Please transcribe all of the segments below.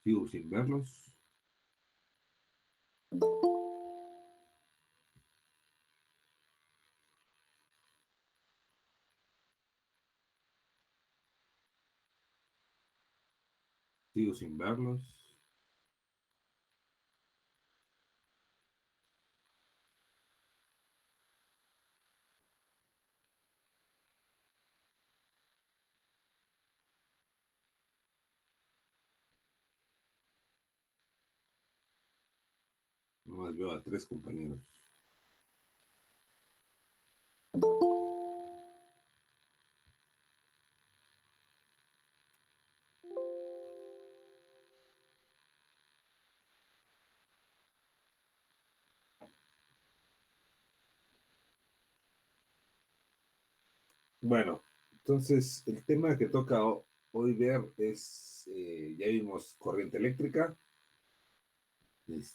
Sigo sin verlos. Sigo sin verlos. Nomás veo a 3 compañeros. Bueno, entonces el tema que toca hoy ver es, ya vimos corriente eléctrica.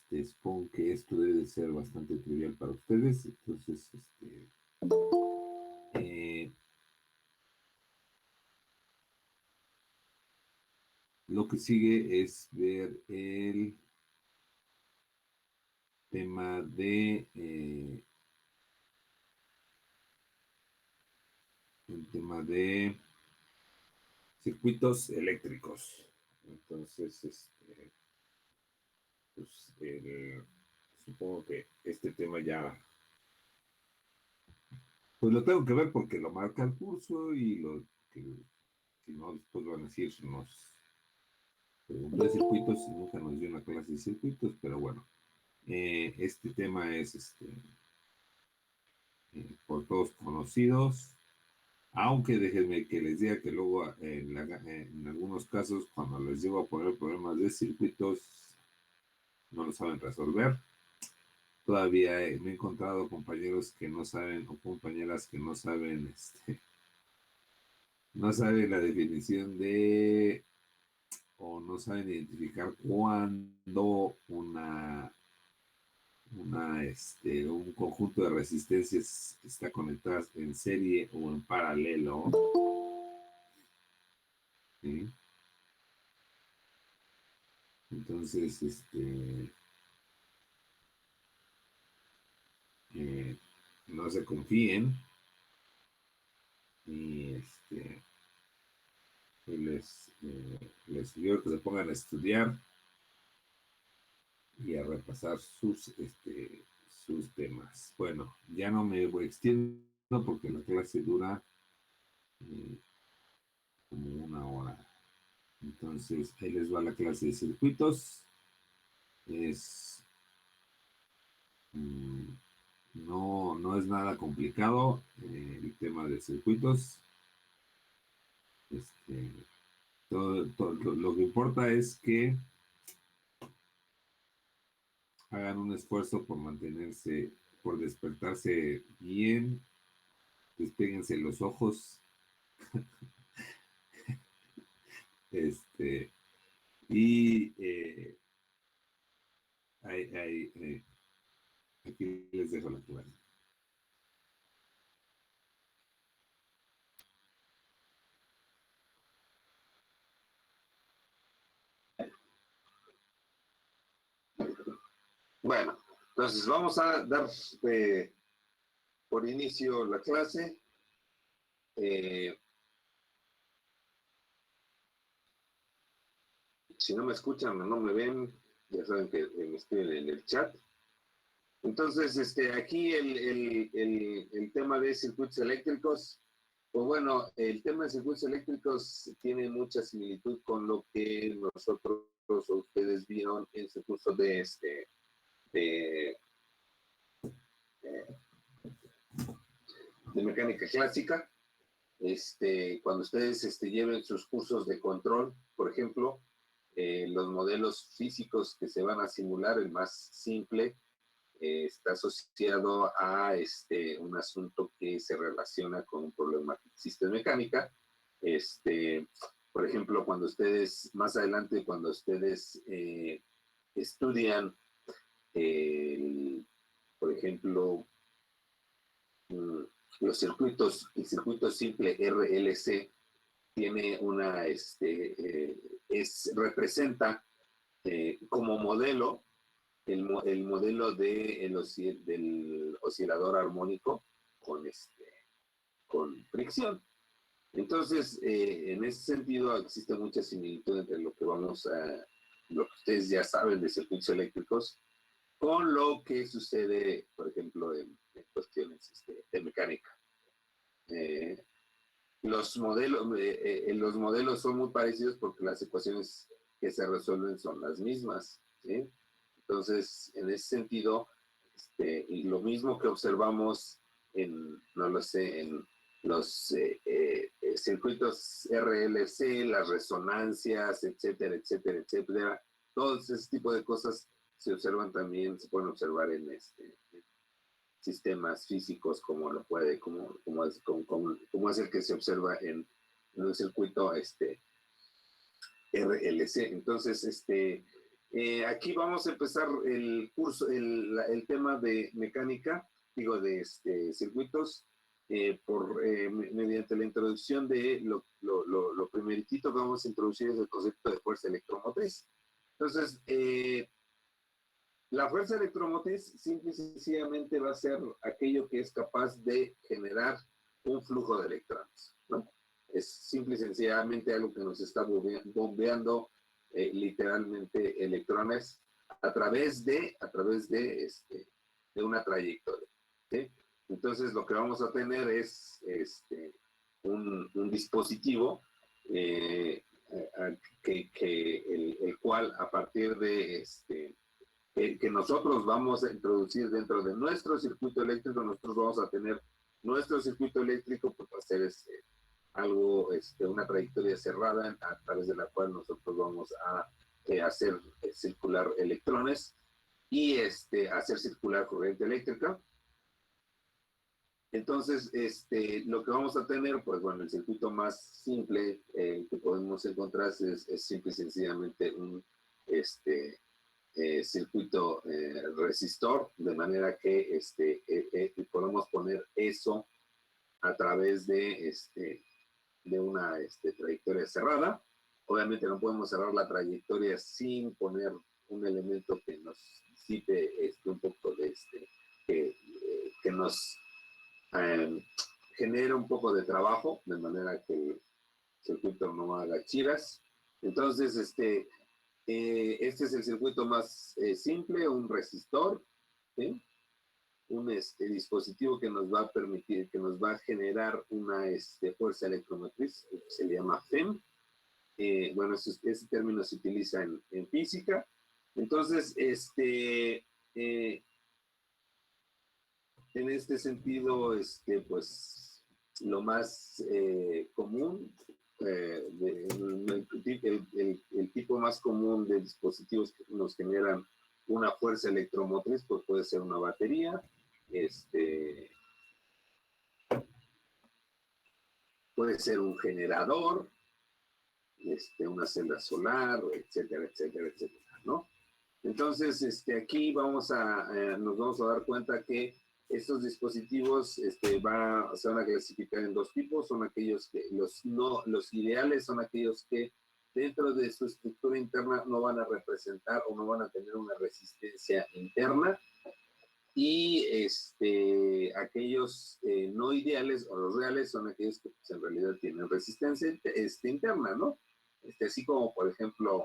Supongo que esto debe de ser bastante trivial para ustedes. Entonces, lo que sigue es ver el tema de circuitos eléctricos. Entonces, pues, supongo que este tema ya, pues lo tengo que ver porque lo marca el curso y que, si no, después van a decir, nos preguntó de circuitos y nunca nos dio una clase de circuitos, pero bueno, este tema es por todos conocidos, aunque déjenme que les diga que luego en algunos casos cuando les llego a poner problemas de circuitos no lo saben resolver. Todavía me he encontrado compañeros que no saben o compañeras que no saben no saben la definición de o no saben identificar cuándo un conjunto de resistencias está conectadas en serie o en paralelo. ¿Sí? Entonces, no se confíen y les sugiero que se pongan a estudiar y a repasar sus temas. Bueno, ya no me extiendo porque la clase dura como 1 hora. Entonces, ahí les va la clase de circuitos. No es nada complicado el tema de circuitos. Lo que importa es que hagan un esfuerzo por mantenerse, por despertarse bien, despéguense los ojos, y aquí les dejo la clase. Bueno, entonces vamos a dar por inicio la clase. Si no me escuchan o no me ven, ya saben que me escriben en el chat. Entonces, aquí el tema de circuitos eléctricos, pues bueno, el tema de circuitos eléctricos tiene mucha similitud con lo que nosotros o ustedes vieron en su curso de mecánica clásica. Cuando ustedes lleven sus cursos de control, por ejemplo, los modelos físicos que se van a simular, el más simple, está asociado a un asunto que se relaciona con un problema que existe en mecánica. Por ejemplo, cuando ustedes, más adelante, cuando ustedes estudian, por ejemplo, los circuitos, el circuito simple RLC tiene representa como modelo, el modelo del oscilador armónico con fricción. Entonces, en ese sentido, existe mucha similitud entre lo que lo que ustedes ya saben de circuitos eléctricos con lo que sucede, por ejemplo, en cuestiones de mecánica. Los modelos son muy parecidos porque las ecuaciones que se resuelven son las mismas, ¿sí? Entonces, en ese sentido, y lo mismo que observamos no lo sé, en los circuitos RLC, las resonancias, etcétera, etcétera, etcétera, todo ese tipo de cosas se observan también, se pueden observar en sistemas físicos como es el que se observa en un circuito RLC. Entonces, aquí vamos a empezar el curso, el tema de mecánica, digo, de circuitos, mediante la introducción de lo primeritito que vamos a introducir es el concepto de fuerza electromotriz. Entonces, la fuerza electromotriz simple y sencillamente va a ser aquello que es capaz de generar un flujo de electrones, ¿no? Es simple y sencillamente algo que nos está bombeando literalmente electrones a través de una trayectoria, ¿sí? Entonces lo que vamos a tener es un dispositivo el cual a partir de que nosotros vamos a introducir dentro de nuestro circuito eléctrico, nosotros vamos a tener nuestro circuito eléctrico, pues va a ser algo, una trayectoria cerrada a través de la cual nosotros vamos a hacer circular electrones y hacer circular corriente eléctrica. Entonces, lo que vamos a tener, pues bueno, el circuito más simple que podemos encontrar es simple y sencillamente un circuito resistor, de manera que podemos poner eso a través de una trayectoria cerrada. Obviamente no podemos cerrar la trayectoria sin poner un elemento que nos disipe un poco de que nos genere un poco de trabajo, de manera que el circuito no haga chiras. Entonces, este es el circuito más simple, un resistor, ¿sí? Un dispositivo que nos va a permitir, que nos va a generar una fuerza electromotriz, que se le llama FEM. Bueno, ese término se utiliza en física. Entonces, en este sentido, pues, lo más común, el tipo más común de dispositivos que nos generan una fuerza electromotriz, pues puede ser una batería, puede ser un generador, una celda solar, etcétera, etcétera, etcétera, ¿no? Entonces, aquí nos vamos a dar cuenta que estos dispositivos se van a clasificar en dos tipos. Son aquellos que, los ideales son aquellos que dentro de su estructura interna no van a representar o no van a tener una resistencia interna. Y aquellos no ideales o los reales son aquellos que pues, en realidad tienen resistencia interna, ¿no? Así como, por ejemplo,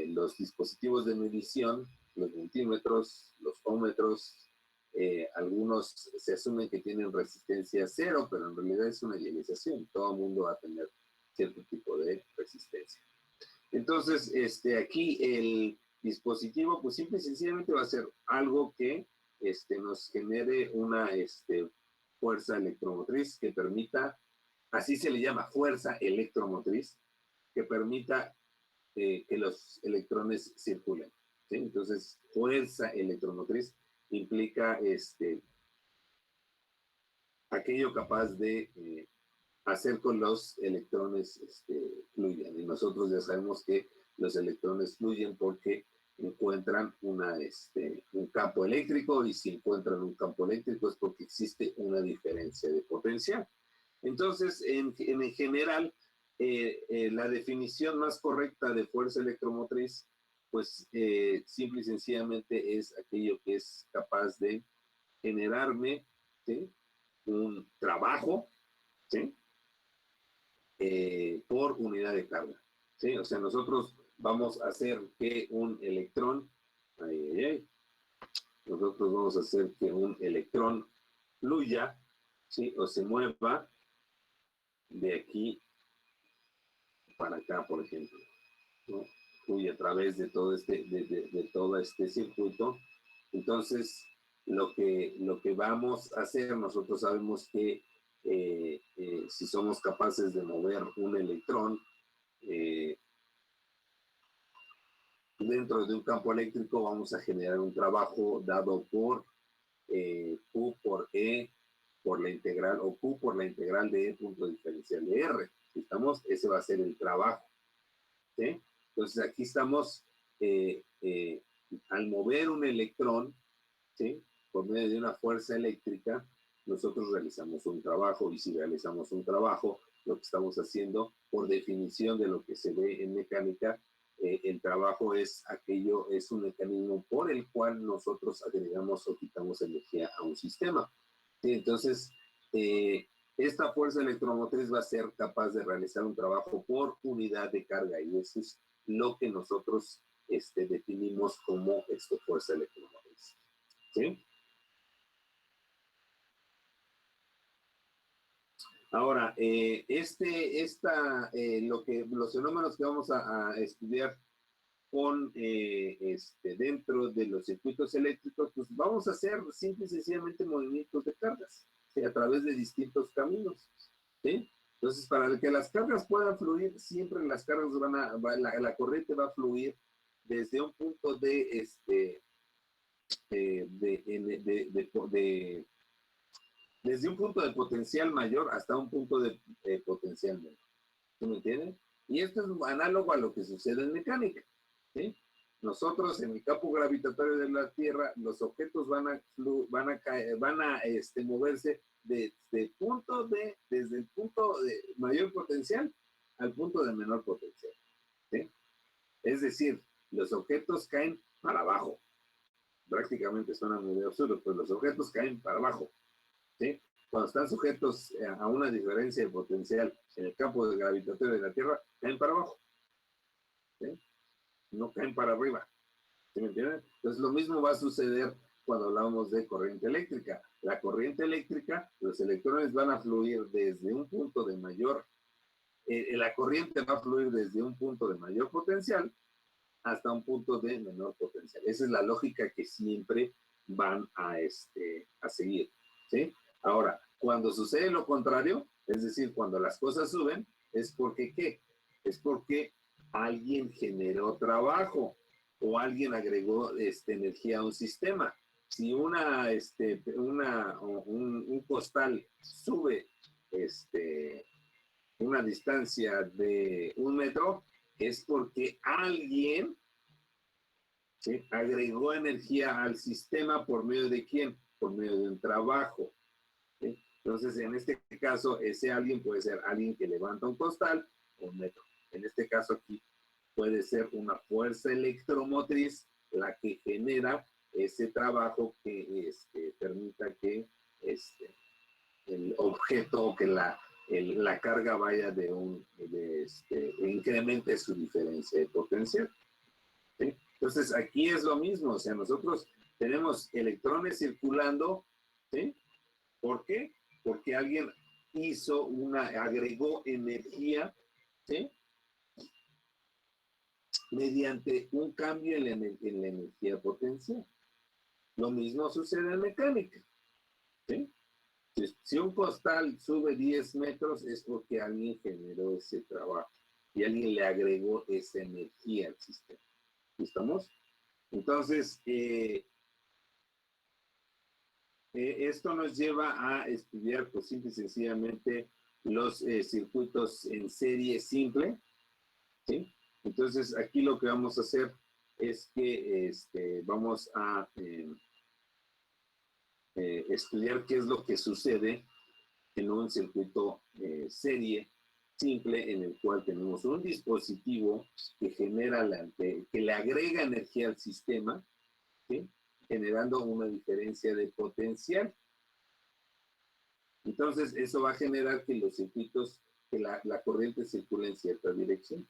los dispositivos de medición, los multímetros, los ohmmetros, algunos se asumen que tienen resistencia cero, pero en realidad es una idealización. Todo el mundo va a tener cierto tipo de resistencia. Entonces, aquí el dispositivo, pues simple y sencillamente va a ser algo que nos genere una fuerza electromotriz que permita, así se le llama fuerza electromotriz, que permita que los electrones circulen, ¿sí? Entonces, fuerza electromotriz implica aquello capaz de hacer con los electrones fluyan. Y nosotros ya sabemos que los electrones fluyen porque encuentran un campo eléctrico, y si encuentran un campo eléctrico es porque existe una diferencia de potencial. Entonces, en general, la definición más correcta de fuerza electromotriz pues simple y sencillamente es aquello que es capaz de generarme, ¿sí?, un trabajo, ¿sí?, por unidad de carga, ¿sí? O sea, nosotros vamos a hacer que un electrón, nosotros vamos a hacer que un electrón fluya, ¿sí?, o se mueva de aquí para acá, por ejemplo, ¿no? Fluye a través de todo de todo este circuito. Entonces, lo que vamos a hacer, nosotros sabemos que si somos capaces de mover un electrón dentro de un campo eléctrico, vamos a generar un trabajo dado por Q por E por la integral, o Q por la integral de E punto diferencial de R. ¿Estamos? Ese va a ser el trabajo, ¿sí? Entonces aquí estamos, al mover un electrón, ¿sí?, por medio de una fuerza eléctrica, nosotros realizamos un trabajo, y si realizamos un trabajo, lo que estamos haciendo, por definición de lo que se ve en mecánica, el trabajo es aquello, es un mecanismo por el cual nosotros agregamos o quitamos energía a un sistema. ¿Sí? Entonces, esta fuerza electromotriz va a ser capaz de realizar un trabajo por unidad de carga, y eso es lo que nosotros definimos como fuerza electromotriz. ¿Sí? Ahora, los fenómenos que vamos a estudiar dentro de los circuitos eléctricos, pues vamos a hacer simple y sencillamente movimientos de cargas, ¿sí?, a través de distintos caminos, ¿sí? Entonces, para que las cargas puedan fluir, siempre las cargas la corriente va a fluir desde un punto desde un punto de potencial mayor hasta un punto de potencial menor. ¿Sí me entienden? Y esto es análogo a lo que sucede en mecánica, ¿sí? Nosotros, en el campo gravitatorio de la Tierra, los objetos van a moverse desde el punto de mayor potencial al punto de menor potencial, ¿sí? Es decir, los objetos caen para abajo. Prácticamente suena muy absurdo, pero los objetos caen para abajo, ¿sí? Cuando están sujetos a una diferencia de potencial en el campo gravitatorio de la Tierra, caen para abajo, ¿sí?, no caen para arriba. ¿Sí me entienden? Entonces, lo mismo va a suceder cuando hablamos de corriente eléctrica. La corriente eléctrica, los electrones van a fluir desde un punto de mayor, la corriente va a fluir desde un punto de mayor potencial hasta un punto de menor potencial. Esa es la lógica que siempre van a seguir, ¿sí? Ahora, cuando sucede lo contrario, es decir, cuando las cosas suben, es porque ¿qué? Es porque alguien generó trabajo o alguien agregó energía a un sistema. Si un costal sube una distancia de 1 metro, es porque alguien, ¿sí?, agregó energía al sistema. ¿Por medio de quién? Por medio de un trabajo, ¿sí? Entonces, en este caso, ese alguien puede ser alguien que levanta un costal o un metro. En este caso aquí puede ser una fuerza electromotriz la que genera ese trabajo que permita que el objeto o que la carga vaya incremente su diferencia de potencial, ¿sí? Entonces, aquí es lo mismo, o sea, nosotros tenemos electrones circulando, ¿sí? ¿Por qué? Porque alguien agregó energía, ¿sí?, mediante un cambio en la energía potencial. Lo mismo sucede en mecánica, ¿sí? Si un costal sube 10 metros es porque alguien generó ese trabajo y alguien le agregó esa energía al sistema. ¿Estamos? Entonces, esto nos lleva a estudiar, pues, simple y sencillamente los circuitos en serie simple, ¿sí? Entonces, aquí lo que vamos a hacer es que vamos a estudiar qué es lo que sucede en un circuito serie, simple en el cual tenemos un dispositivo que genera, que le agrega energía al sistema, ¿sí? Generando una diferencia de potencial. Entonces, eso va a generar que los circuitos, que la corriente circule en cierta dirección.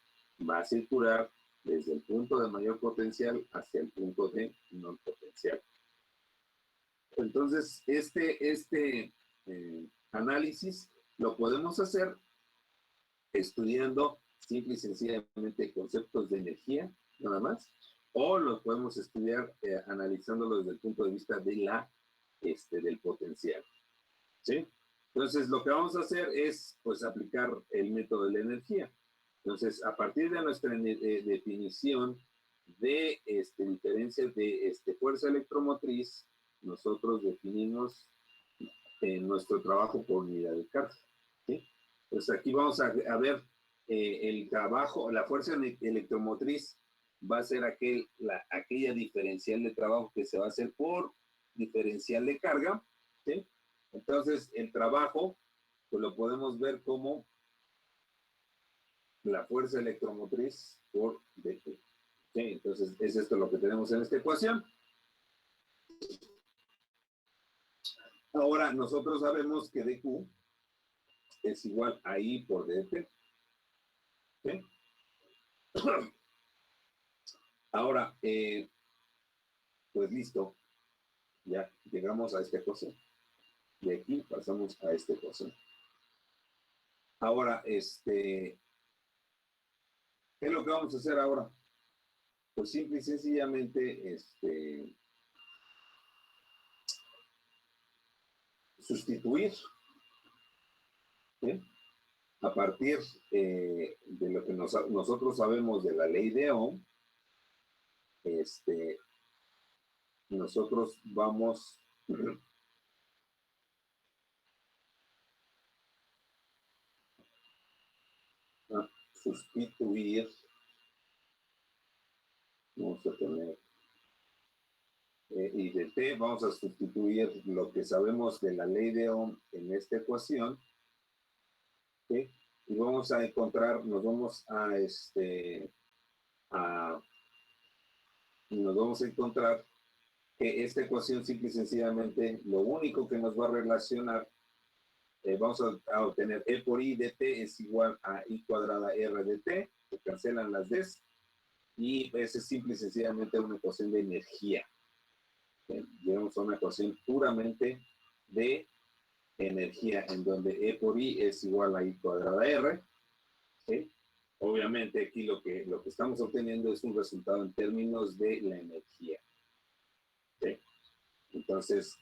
Va a circular desde el punto de mayor potencial hacia el punto de menor potencial. Entonces, este análisis lo podemos hacer estudiando simple y sencillamente conceptos de energía, nada más, o lo podemos estudiar analizándolo desde el punto de vista de del potencial. ¿Sí? Entonces, lo que vamos a hacer es, pues, aplicar el método de la energía. Entonces, a partir de nuestra definición de diferencias de fuerza electromotriz, nosotros definimos nuestro trabajo por unidad de carga. ¿Sí? Entonces, aquí vamos a ver el trabajo, la fuerza electromotriz va a ser aquella diferencial de trabajo que se va a hacer por diferencial de carga. ¿Sí? Entonces, el trabajo, pues lo podemos ver como la fuerza electromotriz por dP. ¿Sí? Entonces, es esto lo que tenemos en esta ecuación. Ahora, nosotros sabemos que dQ es igual a I por dT. ¿Sí? Ahora, pues listo. Ya llegamos a esta ecuación. De aquí pasamos a esta ecuación. Ahora, ¿qué es lo que vamos a hacer ahora? Pues simple y sencillamente, sustituir, ¿sí? A partir de lo que nosotros sabemos de la ley de Ohm, nosotros vamos a sustituir, vamos a tener y de T, vamos a sustituir lo que sabemos de la ley de Ohm en esta ecuación, ¿sí? Y vamos a encontrar, nos vamos a encontrar que esta ecuación simple y sencillamente lo único que nos va a relacionar, vamos a obtener E por I de T es igual a I cuadrada R de T, se cancelan las Ds, y esa es simple y sencillamente una ecuación de energía. Llegamos a una ecuación puramente de energía, en donde E por I es igual a I cuadrada R. ¿Sí? Obviamente aquí lo que estamos obteniendo es un resultado en términos de la energía. ¿Sí? Entonces,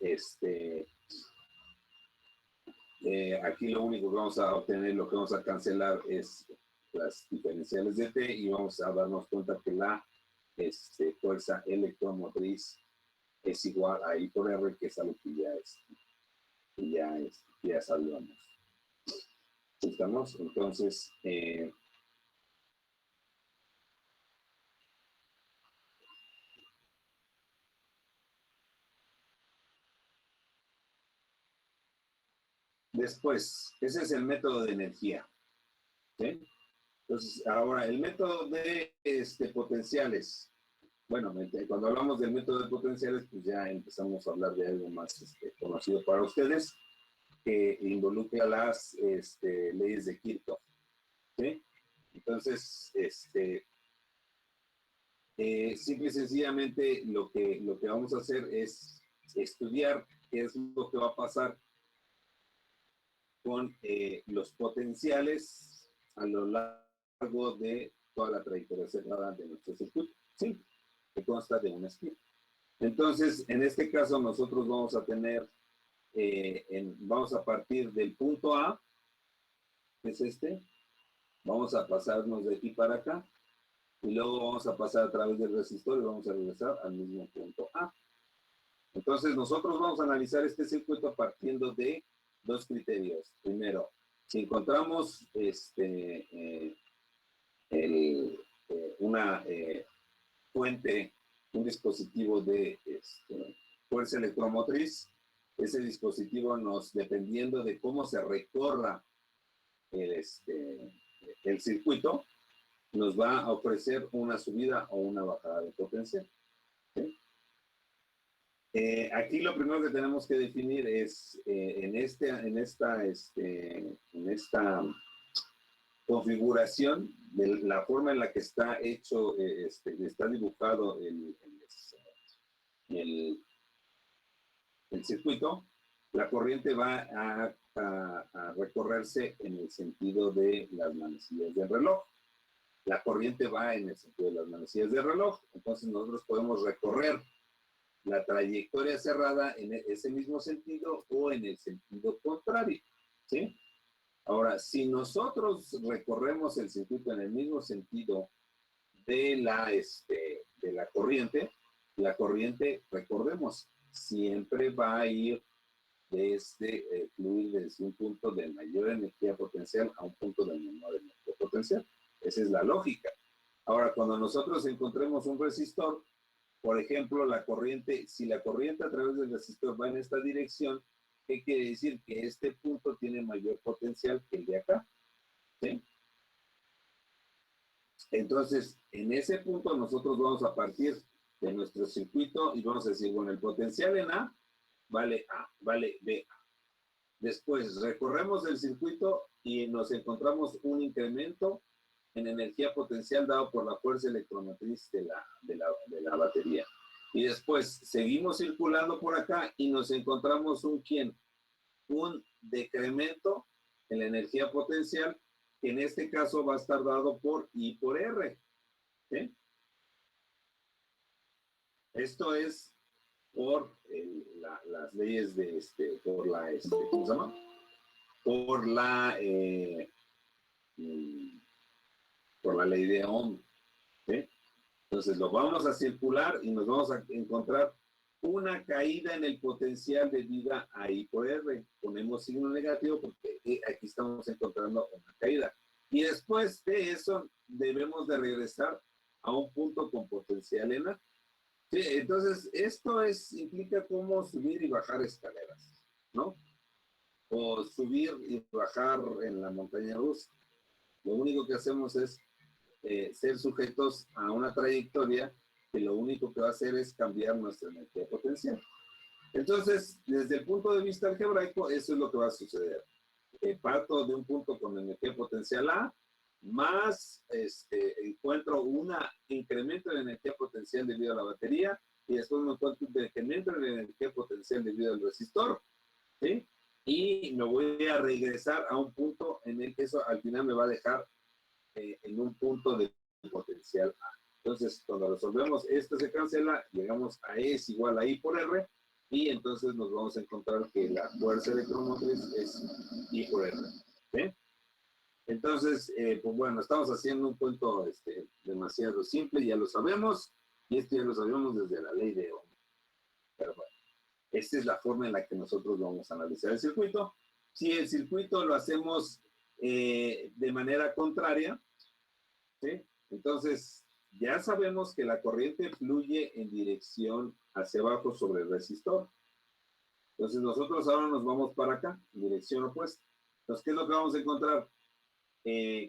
aquí lo único que vamos a obtener, lo que vamos a cancelar es las diferenciales de T y vamos a darnos cuenta que la fuerza electromotriz es igual a I por R, que es algo que ya sabíamos. ¿Estamos? Entonces, después, ese es el método de energía. ¿Sí? Entonces, ahora, el método de potenciales. Bueno, cuando hablamos del método de potenciales, pues ya empezamos a hablar de algo más conocido para ustedes, que involucra las leyes de Kirchhoff. ¿Sí? Entonces, simple y sencillamente lo que vamos a hacer es estudiar qué es lo que va a pasar con los potenciales a lo largo de toda la trayectoria cerrada de nuestro circuito, ¿sí? Que consta de una esquina. Entonces, en este caso, nosotros vamos a tener, vamos a partir del punto A, que es vamos a pasarnos de aquí para acá, y luego vamos a pasar a través del resistor y vamos a regresar al mismo punto A. Entonces, nosotros vamos a analizar este circuito partiendo de dos criterios. Primero, si encontramos una fuente, un dispositivo de fuerza electromotriz, ese dispositivo dependiendo de cómo se recorra el circuito nos va a ofrecer una subida o una bajada de potencial. ¿Sí? Aquí lo primero que tenemos que definir es en esta configuración de la forma en la que está hecho, está dibujado el circuito, la corriente va a recorrerse en el sentido de las manecillas del reloj. La corriente va en el sentido de las manecillas del reloj, entonces nosotros podemos recorrer la trayectoria cerrada en ese mismo sentido o en el sentido contrario, ¿sí? Ahora, si nosotros recorremos el circuito en el mismo sentido de la corriente, recordemos, siempre va a ir fluir desde un punto de mayor energía potencial a un punto de menor energía potencial. Esa es la lógica. Ahora, cuando nosotros encontremos un resistor, por ejemplo, si la corriente a través del resistor va en esta dirección, ¿qué quiere decir? Que este punto tiene mayor potencial que el de acá, ¿sí? Entonces, en ese punto nosotros vamos a partir de nuestro circuito y vamos a decir, bueno, el potencial en A vale BA. Después recorremos el circuito y nos encontramos un incremento en energía potencial dado por la fuerza electromotriz de la batería. Y después seguimos circulando por acá y nos encontramos un decremento en la energía potencial, que en este caso va a estar dado por I por R. ¿Sí? Esto es por las leyes ¿cómo se llama? Por la ley de Ohm. ¿Sí? Entonces lo vamos a circular y nos vamos a encontrar una caída en el potencial debido a I por R. Ponemos signo negativo porque aquí estamos encontrando una caída. Y después de eso debemos de regresar a un punto con potencial en A. Sí, entonces esto implica cómo subir y bajar escaleras, ¿no? O subir y bajar en la montaña rusa. Lo único que hacemos es ser sujetos a una trayectoria que lo único que va a hacer es cambiar nuestra energía potencial. Entonces, desde el punto de vista algebraico, eso es lo que va a suceder. Parto de un punto con energía potencial A, más encuentro un incremento de energía potencial debido a la batería, y después me encuentro un decremento de energía potencial debido al resistor, ¿sí? Y me voy a regresar a un punto en el que eso al final me va a dejar en un punto de potencial A. Entonces, cuando resolvemos esto se cancela, llegamos a E es igual a I por R, y entonces nos vamos a encontrar que la fuerza electromotriz es I por R. ¿Sí? Entonces, pues bueno, estamos haciendo un cuento demasiado simple, ya lo sabemos, y esto ya lo sabemos desde la ley de Ohm. Pero bueno, esta es la forma en la que nosotros vamos a analizar el circuito. Si el circuito lo hacemos de manera contraria, ¿sí? Entonces, ya sabemos que la corriente fluye en dirección hacia abajo sobre el resistor. Entonces, nosotros ahora nos vamos para acá, en dirección opuesta. Entonces, ¿qué es lo que vamos a encontrar?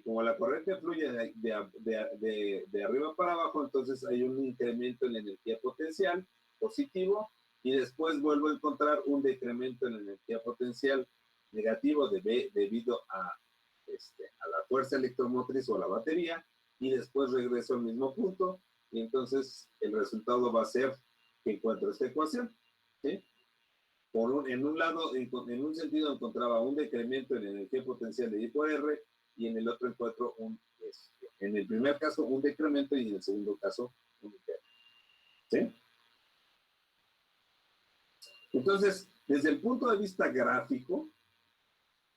Como la corriente fluye de arriba para abajo, entonces hay un incremento en la energía potencial positivo, y después vuelvo a encontrar un decremento en la energía potencial negativo debido a la fuerza electromotriz o a la batería, y después regreso al mismo punto, y entonces el resultado va a ser que encuentro esta ecuación, ¿sí? En un sentido encontraba un decremento en la energía potencial de I por R, y en el otro encuentro en el primer caso un decremento y en el segundo caso un incremento. ¿Sí? Entonces, desde el punto de vista gráfico,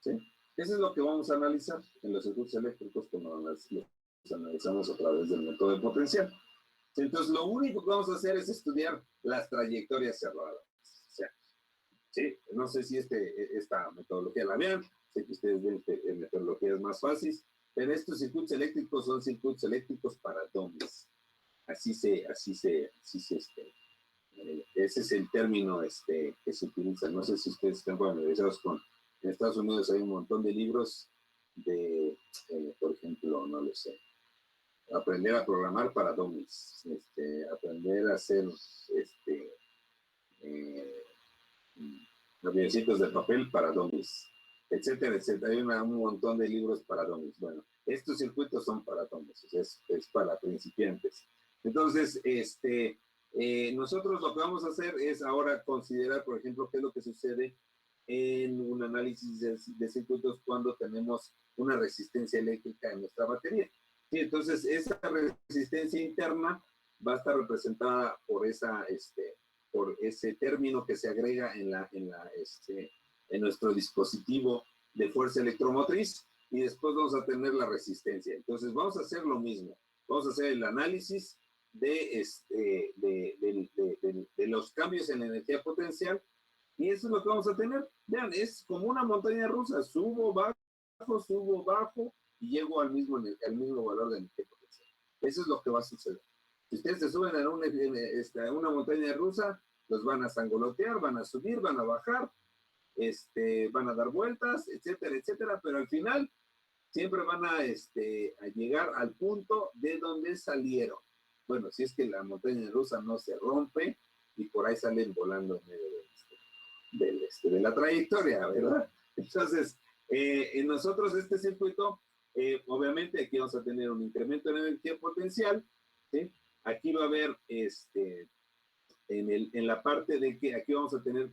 ¿sí? Eso es lo que vamos a analizar en los circuitos eléctricos cuando los analizamos a través del método de potencial. Entonces, lo único que vamos a hacer es estudiar las trayectorias cerradas. O sea, ¿sí? No sé si esta metodología la vean, sé que ustedes ven metodologías más fáciles, pero estos circuitos eléctricos son circuitos eléctricos para dummies. Ese es el término que se utiliza. No sé si ustedes están familiarizados con. En Estados Unidos hay un montón de libros de, por ejemplo, ejemplo, no lo sé, aprender a programar para dummies, aprender a hacer eh, avioncitos de papel para dummies, etcétera, etcétera. Hay un montón de libros para dummies. Bueno, estos circuitos son para dummies, o sea, es para principiantes. Entonces, nosotros lo que vamos a hacer es ahora considerar, por ejemplo, qué es lo que sucede en un análisis de circuitos cuando tenemos una resistencia eléctrica en nuestra batería. Sí, entonces, esa resistencia interna va a estar representada por por ese término que se agrega en nuestro dispositivo de fuerza electromotriz, y después vamos a tener la resistencia. Entonces, vamos a hacer lo mismo. Vamos a hacer el análisis de los cambios en la energía potencial, y eso es lo que vamos a tener. Vean, es como una montaña rusa. Subo, bajo, y llego al mismo valor de energía potencial. Eso es lo que va a suceder. Si ustedes se suben a una montaña rusa, los van a sangolotear, van a subir, van a bajar, van a dar vueltas, etcétera, etcétera, pero al final siempre van a llegar al punto de donde salieron. Bueno, si es que la montaña rusa no se rompe y por ahí salen volando en medio de la trayectoria, ¿verdad? Entonces, en nosotros este circuito, obviamente aquí vamos a tener un incremento en energía potencial, ¿sí? Aquí va a haber, en la parte de que aquí vamos a tener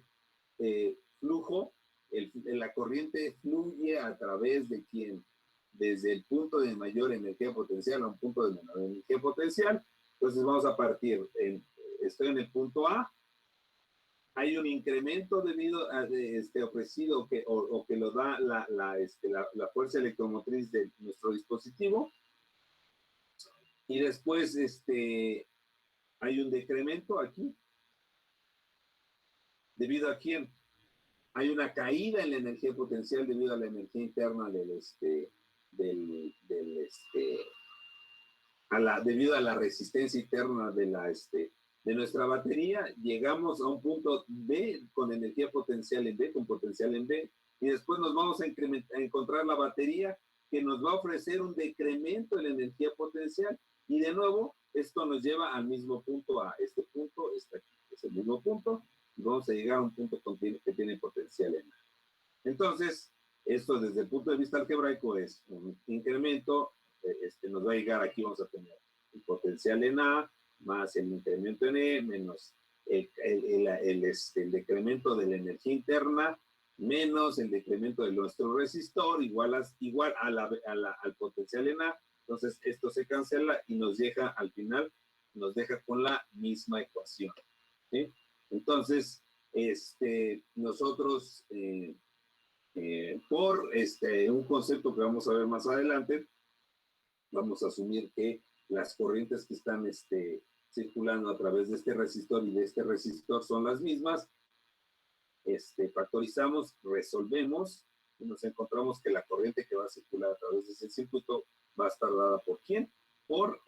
flujo, la corriente fluye a través de quién, desde el punto de mayor energía potencial a un punto de menor energía potencial. Entonces vamos a partir, estoy en el punto A, hay un incremento debido a ofrecido o que lo da la fuerza electromotriz de nuestro dispositivo, y después hay un decremento aquí, debido a quién, hay una caída en la energía potencial debido a la energía interna debido a la resistencia interna de nuestra batería. Llegamos a un punto B con energía potencial en B, con potencial en B, y después nos vamos a encontrar la batería que nos va a ofrecer un decremento en la energía potencial, y de nuevo esto nos lleva al mismo punto A. Este punto está aquí, es el mismo punto, y vamos a llegar a un punto que tiene potencial en A. Entonces, esto desde el punto de vista algebraico es un incremento, nos va a llegar aquí, vamos a tener el potencial en A, más el incremento en E, menos el decremento de la energía interna, menos el decremento de nuestro resistor, igual al potencial en A. Entonces, esto se cancela y nos deja, al final, nos deja con la misma ecuación, ¿sí? Entonces, nosotros... por un concepto que vamos a ver más adelante, vamos a asumir que las corrientes que están circulando a través de este resistor y de este resistor son las mismas. Factorizamos, resolvemos, y nos encontramos que la corriente que va a circular a través de ese circuito va a estar dada por ¿quién? Por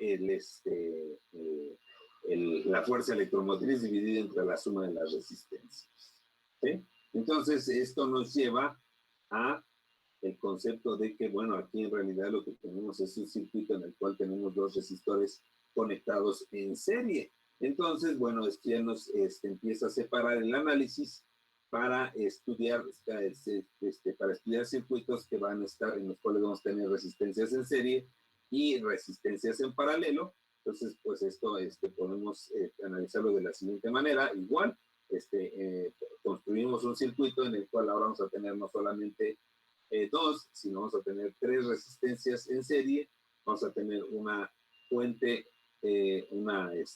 la fuerza electromotriz dividida entre la suma de las resistencias, ¿sí? Entonces, esto nos lleva a el concepto de que, bueno, aquí en realidad lo que tenemos es un circuito en el cual tenemos dos resistores conectados en serie. Entonces, bueno, esto ya nos empieza a separar el análisis para estudiar, para estudiar circuitos que van a estar, en los cuales vamos a tener resistencias en serie y resistencias en paralelo. Entonces, pues esto podemos analizarlo de la siguiente manera. Igual, construimos un circuito en el cual ahora vamos a tener no solamente dos, sino vamos a tener tres resistencias en serie. Vamos a tener una fuente, un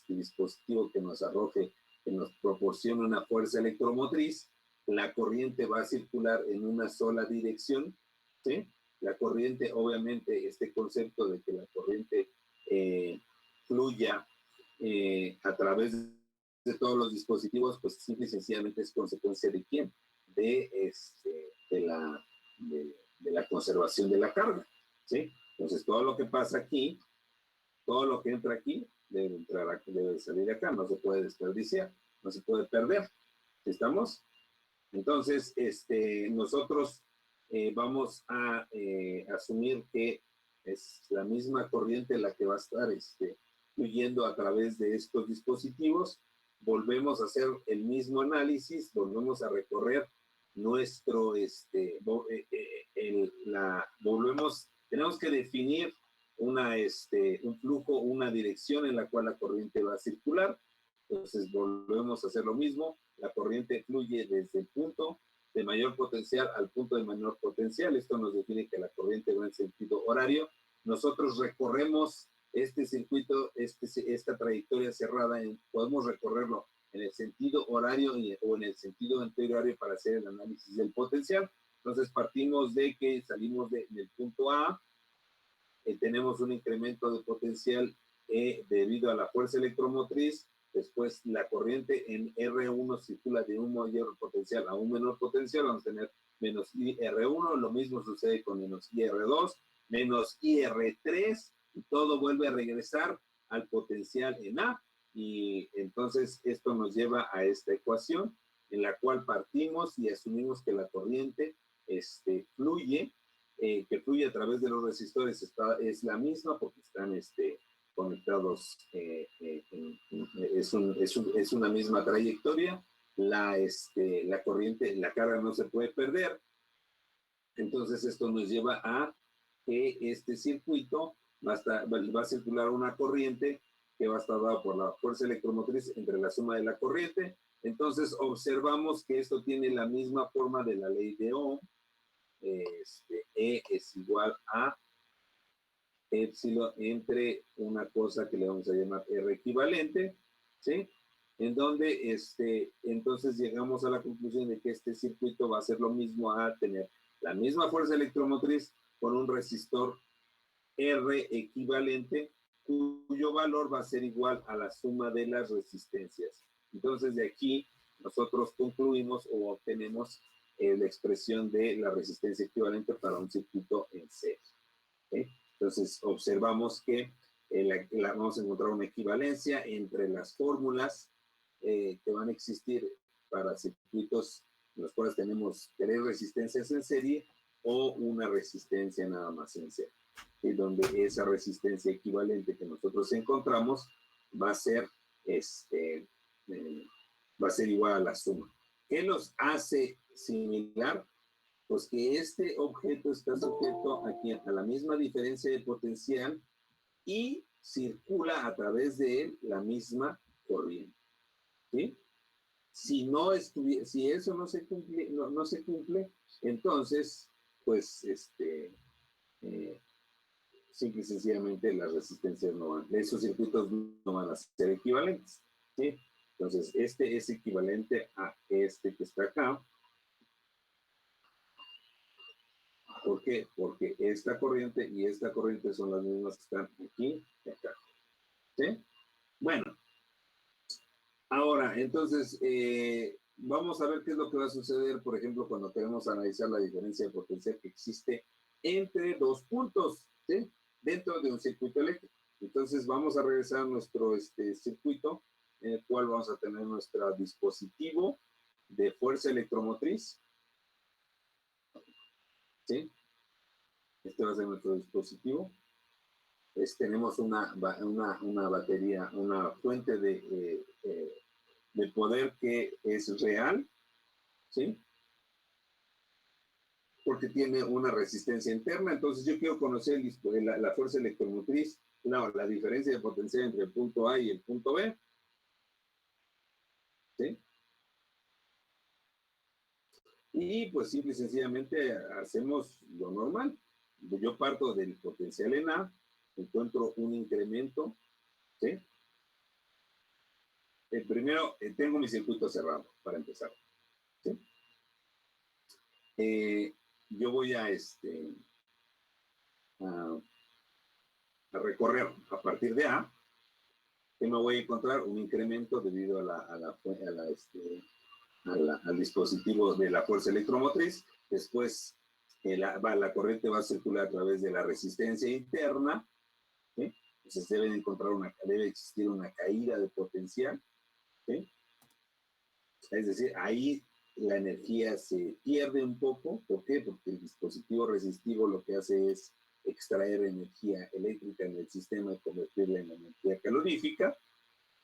dispositivo que nos arroje, que nos proporcione una fuerza electromotriz. La corriente va a circular en una sola dirección, ¿sí? La corriente, obviamente, este concepto de que la corriente fluya a través de todos los dispositivos, pues simple y sencillamente es consecuencia de ¿quién? De la conservación de la carga, ¿sí? Entonces, todo lo que pasa aquí, todo lo que entra aquí, debe salir de acá, no se puede desperdiciar, no se puede perder. ¿Estamos? Entonces, nosotros vamos a asumir que Es la misma corriente la que va a estar fluyendo a través de estos dispositivos. Volvemos a hacer el mismo análisis, volvemos a recorrer nuestro, tenemos que definir un flujo, una dirección en la cual la corriente va a circular. Entonces volvemos a hacer lo mismo, la corriente fluye desde el punto de mayor potencial al punto de menor potencial. Esto nos define que la corriente va en sentido horario. Nosotros recorremos este circuito, esta trayectoria cerrada, podemos recorrerlo en el sentido horario o en el sentido antihorario para hacer el análisis del potencial. Entonces partimos de que salimos del punto A, tenemos un incremento de potencial debido a la fuerza electromotriz. Después la corriente en R1 circula de un mayor potencial a un menor potencial, vamos a tener menos IR1, lo mismo sucede con menos IR2, menos IR3, y todo vuelve a regresar al potencial en A, y entonces esto nos lleva a esta ecuación en la cual partimos y asumimos que la corriente fluye, que fluye a través de los resistores, es la misma porque están conectados, es una misma trayectoria, la corriente, la carga no se puede perder. Entonces esto nos lleva a que este circuito va a circular una corriente que va a estar dada por la fuerza electromotriz entre la suma de la corriente. Entonces observamos que esto tiene la misma forma de la ley de Ohm. E es igual a épsilon entre una cosa que le vamos a llamar R equivalente, ¿sí? En donde entonces llegamos a la conclusión de que este circuito va a ser lo mismo a tener la misma fuerza electromotriz con un resistor R equivalente, cuyo valor va a ser igual a la suma de las resistencias. Entonces de aquí nosotros concluimos o obtenemos la expresión de la resistencia equivalente para un circuito en serie. ¿Okay? Entonces observamos que vamos a encontrar una equivalencia entre las fórmulas que van a existir para circuitos en los cuales tenemos 3 resistencias en serie o una resistencia nada más en serie. Y donde esa resistencia equivalente que nosotros encontramos va a ser, va a ser igual a la suma. ¿Qué los hace similar? Pues que este objeto está sujeto aquí a la misma diferencia de potencial y circula a través de él la misma corriente. ¿Sí? Si eso no se cumple, entonces, pues, simple y sencillamente las resistencias esos circuitos no van a ser equivalentes. ¿Sí? Entonces, este es equivalente a este que está acá. ¿Por qué? Porque esta corriente y esta corriente son las mismas que están aquí y acá. ¿Sí? Bueno. Ahora, entonces, vamos a ver qué es lo que va a suceder, por ejemplo, cuando queremos analizar la diferencia de potencial que existe entre 2 puntos, ¿sí? Dentro de un circuito eléctrico. Entonces, vamos a regresar a nuestro circuito, en el cual vamos a tener nuestro dispositivo de fuerza electromotriz, ¿sí? Este va a ser nuestro dispositivo. Tenemos una batería, una fuente de poder que es real, ¿sí? Porque tiene una resistencia interna. Entonces yo quiero conocer la fuerza electromotriz, la diferencia de potencial entre el punto A y el punto B, ¿sí? Y pues simple y sencillamente hacemos lo normal. Yo parto del potencial en A, encuentro un incremento, ¿sí? Primero, tengo mi circuito cerrado, para empezar, ¿sí? Yo voy a recorrer a partir de A, que me voy a encontrar un incremento debido al dispositivo de la fuerza electromotriz. Después, la corriente va a circular a través de la resistencia interna, ¿sí? Entonces debe existir una caída de potencial, ¿sí? Es decir, ahí la energía se pierde un poco. ¿Por qué? Porque el dispositivo resistivo lo que hace es extraer energía eléctrica en el sistema y convertirla en energía calorífica.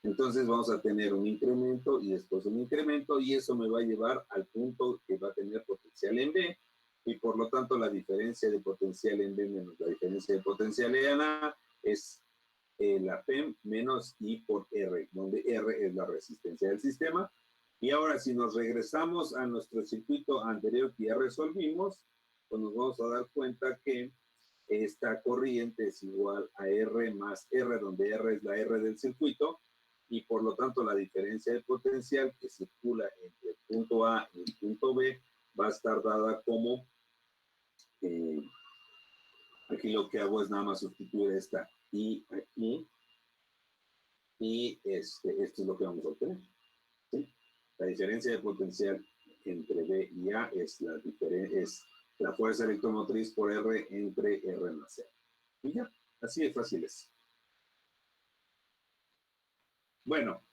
Entonces vamos a tener un incremento y después un incremento, y eso me va a llevar al punto que va a tener potencial en B, y por lo tanto la diferencia de potencial en B menos la diferencia de potencial en A es la P menos I por R, donde R es la resistencia del sistema. Y ahora, si nos regresamos a nuestro circuito anterior que ya resolvimos, pues nos vamos a dar cuenta que esta corriente es igual a R más R, donde R es la R del circuito, y por lo tanto la diferencia de potencial que circula entre el punto A y el punto B va a estar dada como, aquí lo que hago es nada más sustituir esta I aquí, y esto es lo que vamos a obtener, ¿sí? La diferencia de potencial entre B y A es la fuerza electromotriz por R entre R más R. Y ya, así de fácil es. Bueno,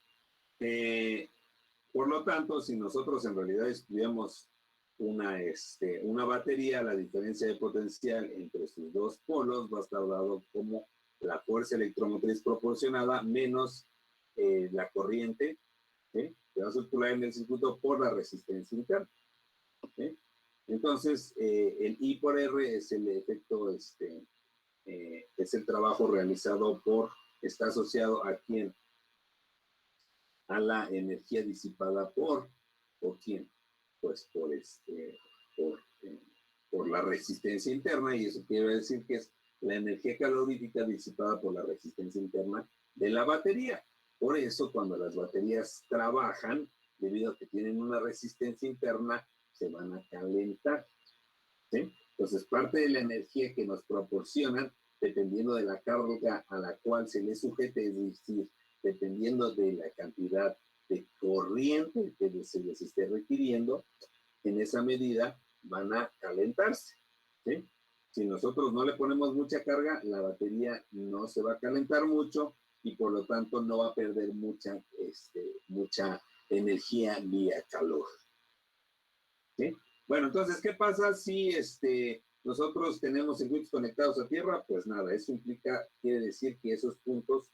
por lo tanto, si nosotros en realidad estudiamos una batería, la diferencia de potencial entre sus dos polos va a estar dado como la fuerza electromotriz proporcionada menos la corriente, ¿sí?, que va a circular en el circuito por la resistencia interna, ¿sí? Entonces, el I por R es el efecto, es el trabajo realizado está asociado a quién, a la energía disipada ¿por quién? Pues por la resistencia interna, y eso quiere decir que es la energía calorífica disipada por la resistencia interna de la batería. Por eso, cuando las baterías trabajan, debido a que tienen una resistencia interna, se van a calentar, ¿sí? Entonces, parte de la energía que nos proporcionan, dependiendo de la carga a la cual se le sujete, es decir, dependiendo de la cantidad de corriente que se les esté requiriendo, en esa medida van a calentarse, ¿sí? Si nosotros no le ponemos mucha carga, la batería no se va a calentar mucho y por lo tanto no va a perder mucha energía vía calor, ¿sí? Bueno, entonces, ¿qué pasa si nosotros tenemos circuitos conectados a tierra? Pues nada, eso quiere decir que esos puntos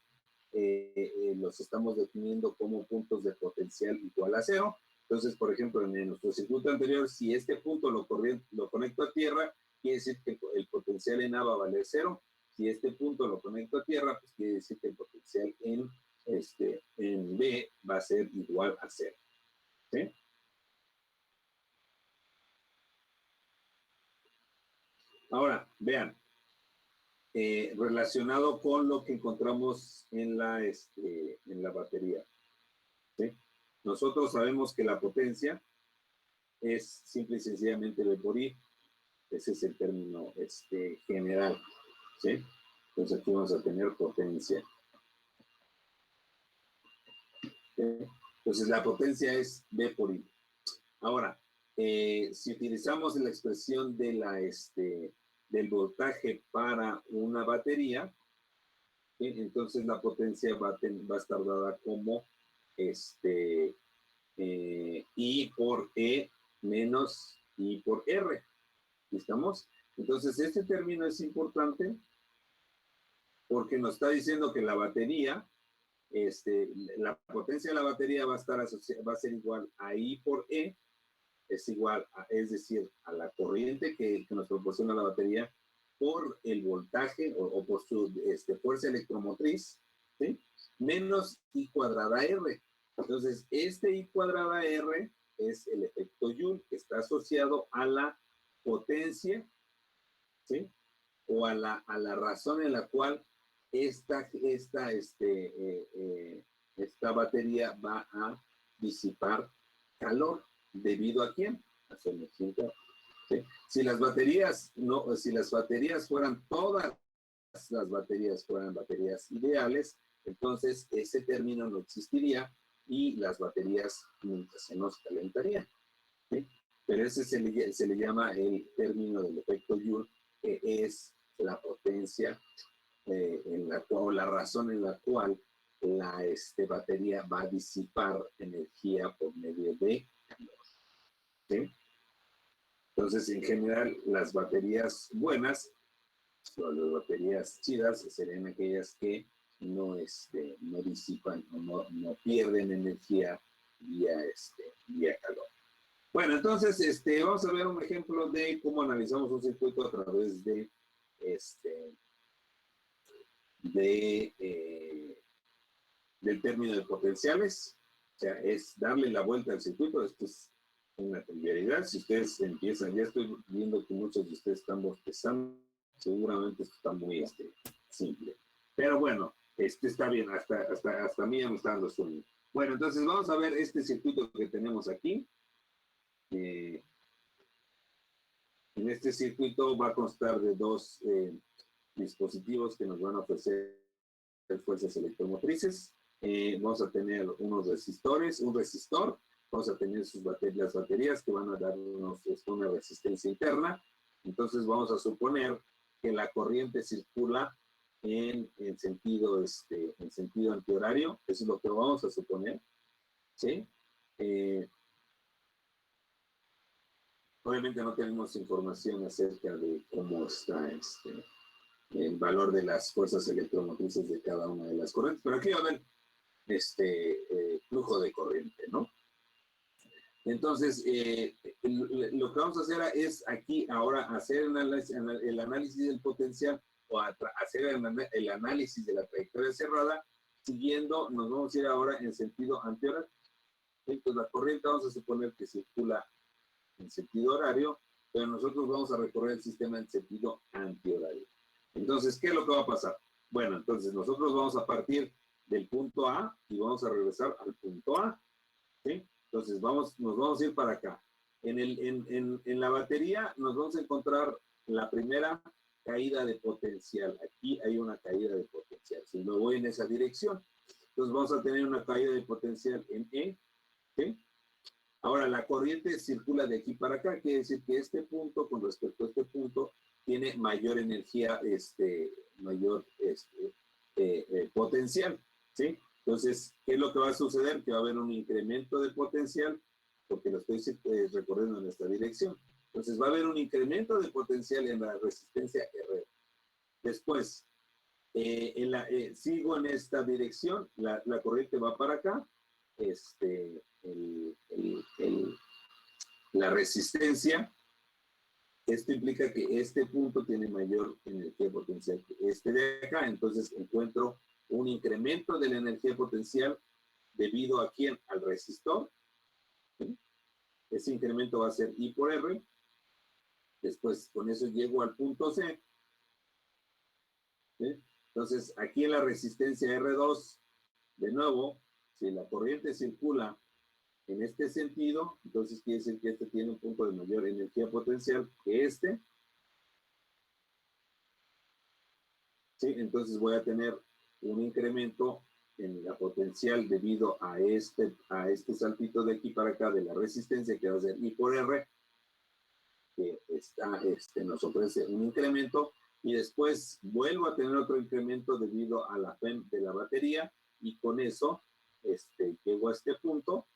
los estamos definiendo como puntos de potencial igual a cero. Entonces, por ejemplo, en nuestro circuito anterior, si este punto lo conecto a tierra, quiere decir que el potencial en A va a valer cero. Si este punto lo conecto a tierra, pues quiere decir que el potencial en B va a ser igual a cero, ¿sí? Ahora, vean, relacionado con lo que encontramos en la batería, ¿sí? Nosotros sabemos que la potencia es simple y sencillamente V por I. Ese es el término general, ¿sí? Entonces aquí vamos a tener potencia, ¿sí? Entonces la potencia es V por I. Ahora, si utilizamos la expresión del voltaje para una batería, ¿sí?, entonces la potencia va a estar dada como I por E menos I por R. ¿Estamos? Entonces, este término es importante porque nos está diciendo que la batería, la potencia de la batería va a ser igual a I por E, es decir, a la corriente que nos proporciona la batería por el voltaje o por su fuerza electromotriz, ¿sí?, menos I cuadrada R. Entonces, I cuadrada R es el efecto Joule que está asociado a la potencia, ¿sí?, o a la razón en la cual esta batería va a disipar calor. ¿Debido a quién? A su energía interna, ¿sí? Si las baterías fueran todas las baterías fueran baterías ideales, entonces ese término no existiría y las baterías nunca se nos calentarían, ¿sí? Pero ese se le llama el término del efecto Joule, que es la potencia o la razón en la cual la batería va a disipar energía por medio de calor, ¿sí? Entonces, en general, las baterías buenas Las baterías chidas serían aquellas que no disipan o no pierden energía vía calor. Bueno, entonces vamos a ver un ejemplo de cómo analizamos un circuito a través del término de potenciales. O sea, es darle la vuelta al circuito. Esto es una trivialidad. Si ustedes empiezan, ya estoy viendo que muchos de ustedes están bostezando, seguramente esto está muy simple. Pero bueno, está bien, hasta a mí ya me está dando sueño. Bueno, entonces vamos a ver este circuito que tenemos aquí. En este circuito va a constar de dos dispositivos que nos van a ofrecer fuerzas electromotrices. Vamos a tener unos resistores, un resistor, vamos a tener las baterías que van a darnos una resistencia interna. Entonces vamos a suponer que la corriente circula en sentido antihorario. Eso es lo que vamos a suponer, ¿sí? Obviamente no tenemos información acerca de cómo está el valor de las fuerzas electromotrices de cada una de las corrientes, pero aquí va a haber flujo de corriente, ¿no? Entonces, lo que vamos a hacer es aquí ahora hacer el análisis del potencial o hacer el análisis de la trayectoria cerrada, nos vamos a ir ahora en sentido antihorario. Entonces, la corriente vamos a suponer que circula en sentido horario, pero nosotros vamos a recorrer el sistema en sentido antihorario. Entonces, ¿qué es lo que va a pasar? Bueno, entonces nosotros vamos a partir del punto A y vamos a regresar al punto A, ¿sí? Entonces, nos vamos a ir para acá. En la batería nos vamos a encontrar la primera caída de potencial. Aquí hay una caída de potencial. Si me voy en esa dirección, entonces vamos a tener una caída de potencial en E, ¿sí? Ahora, la corriente circula de aquí para acá, quiere decir que este punto, con respecto a este punto, tiene mayor energía, mayor potencial, ¿sí? Entonces, ¿qué es lo que va a suceder? Que va a haber un incremento de potencial, porque lo estoy recorriendo en esta dirección. Entonces, va a haber un incremento de potencial en la resistencia R. Después, sigo en esta dirección, la corriente va para acá, la resistencia, esto implica que este punto tiene mayor energía potencial que este de acá, entonces encuentro un incremento de la energía potencial debido a quién, al resistor. ¿Sí? Ese incremento va a ser I por R. Después con eso llego al punto C. ¿Sí? Entonces aquí en la resistencia R2, de nuevo, si la corriente circula en este sentido, entonces quiere decir que este tiene un punto de mayor energía potencial que este. ¿Sí? Entonces voy a tener un incremento en la potencial debido a este saltito de aquí para acá de la resistencia que va a ser I por R, que nos ofrece un incremento, y después vuelvo a tener otro incremento debido a la FEM de la batería, y con eso llego a este punto,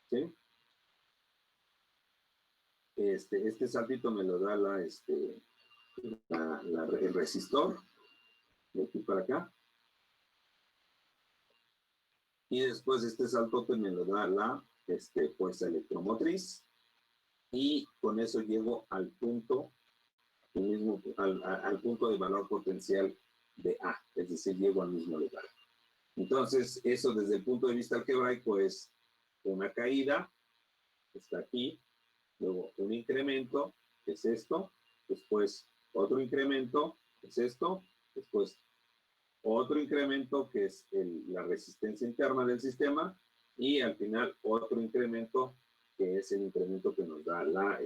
¿sí? Este saltito me lo da el resistor, de aquí para acá. Y después este saltote me lo da la fuerza electromotriz. Y con eso llego al punto, al punto de valor potencial de A. Es decir, llego al mismo lugar. Entonces, eso desde el punto de vista algebraico es una caída, está aquí, luego un incremento, que es esto, después otro incremento, que es esto, después otro incremento, que es la resistencia interna del sistema, y al final otro incremento, que es el incremento que nos da la